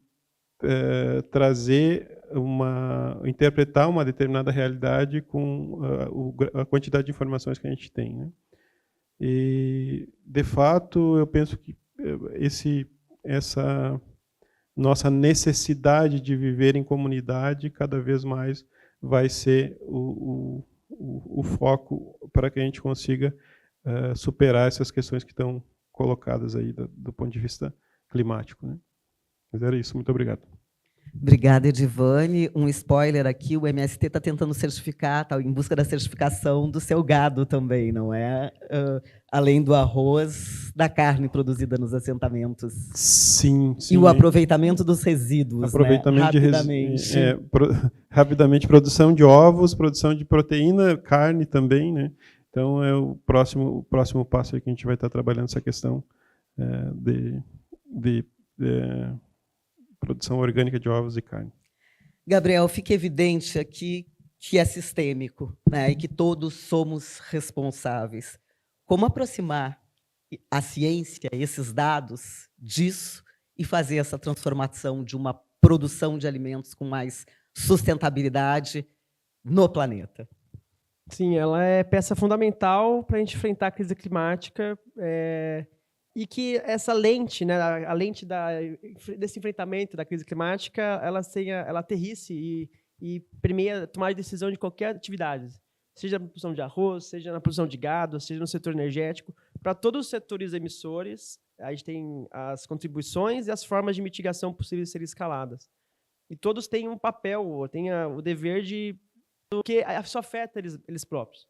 interpretar uma determinada realidade com a quantidade de informações que a gente tem, né? E, de fato, eu penso que essa nossa necessidade de viver em comunidade cada vez mais vai ser o foco para que a gente consiga superar essas questões que estão colocadas aí do ponto de vista climático, né? Mas era isso, muito obrigado. Obrigada, Edivane. Um spoiler aqui, o MST está tentando certificar, está em busca da certificação do seu gado também, não é? Além do arroz, da carne produzida nos assentamentos. Sim, sim. E o aproveitamento dos resíduos, aproveitamento, né? Rapidamente. Rapidamente, produção de ovos, produção de proteína, carne também, né? Então, é o próximo passo aí que a gente vai estar trabalhando essa questão de produção orgânica de ovos e carne. Gabriel, fica evidente aqui que é sistêmico, né, e que todos somos responsáveis. Como aproximar a ciência, esses dados, disso e fazer essa transformação de uma produção de alimentos com mais sustentabilidade no planeta? Sim, ela é peça fundamental para a gente enfrentar a crise climática, e que essa lente, né, a lente desse enfrentamento da crise climática, ela aterrisse e permeia a tomada de decisão de qualquer atividade, seja na produção de arroz, seja na produção de gado, seja no setor energético. Para todos os setores emissores, a gente tem as contribuições e as formas de mitigação possíveis de serem escaladas. E todos têm um papel, têm o dever que isso afeta eles próprios.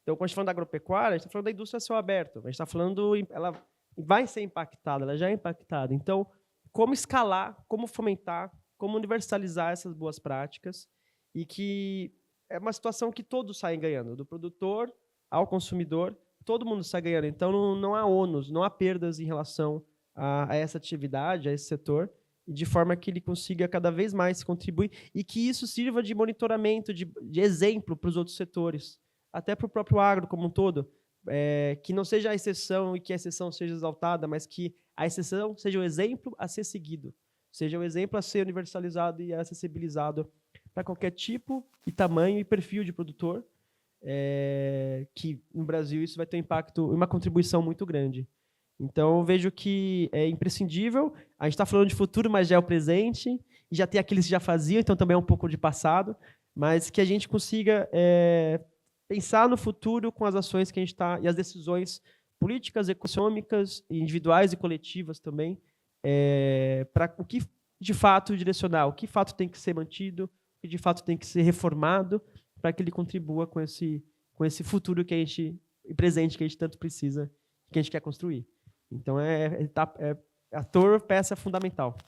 Então, quando a gente está falando da agropecuária, a gente está falando da indústria a céu aberto. A gente está falando, ela vai ser impactada, ela já é impactada. Então, como escalar, como fomentar, como universalizar essas boas práticas, e que é uma situação que todos saem ganhando, do produtor ao consumidor, todo mundo sai ganhando. Então, não há ônus, não há perdas em relação a essa atividade, a esse setor, de forma que ele consiga cada vez mais contribuir e que isso sirva de monitoramento, de exemplo para os outros setores, até para o próprio agro como um todo, que não seja a exceção e que a exceção seja exaltada, mas que a exceção seja o exemplo a ser seguido, seja o exemplo a ser universalizado e acessibilizado para qualquer tipo e tamanho e perfil de produtor, que no Brasil isso vai ter um impacto, uma contribuição muito grande. Então, eu vejo que é imprescindível. A gente está falando de futuro, mas já é o presente. E já tem aqueles que já faziam, então também é um pouco de passado. Mas que a gente consiga pensar no futuro com as ações que a gente está e as decisões políticas, econômicas, individuais e coletivas também, para o que de fato direcionar, o que de fato tem que ser mantido, o que de fato tem que ser reformado, para que ele contribua com esse futuro que a gente, e presente que a gente tanto precisa, que a gente quer construir. Então, ator, peça fundamental.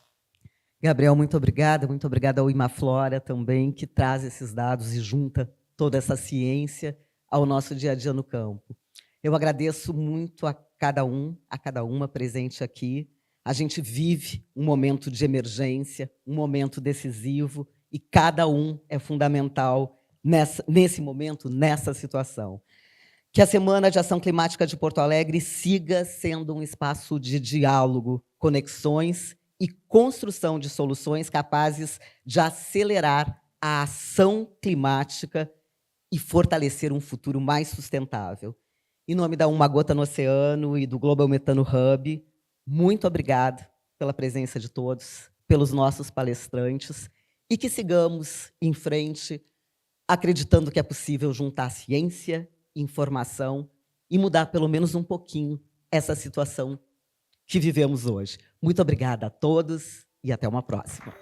Gabriel, muito obrigada ao Imaflora também, que traz esses dados e junta toda essa ciência ao nosso dia a dia no campo. Eu agradeço muito a cada uma presente aqui. A gente vive um momento de emergência, um momento decisivo, e cada um é fundamental nesse momento, nessa situação. Que a Semana de Ação Climática de Porto Alegre siga sendo um espaço de diálogo, conexões e construção de soluções capazes de acelerar a ação climática e fortalecer um futuro mais sustentável. Em nome da Uma Gota no Oceano e do Global Metano Hub, muito obrigada pela presença de todos, pelos nossos palestrantes, e que sigamos em frente, acreditando que é possível juntar ciência, informação e mudar pelo menos um pouquinho essa situação que vivemos hoje. Muito obrigada a todos e até uma próxima.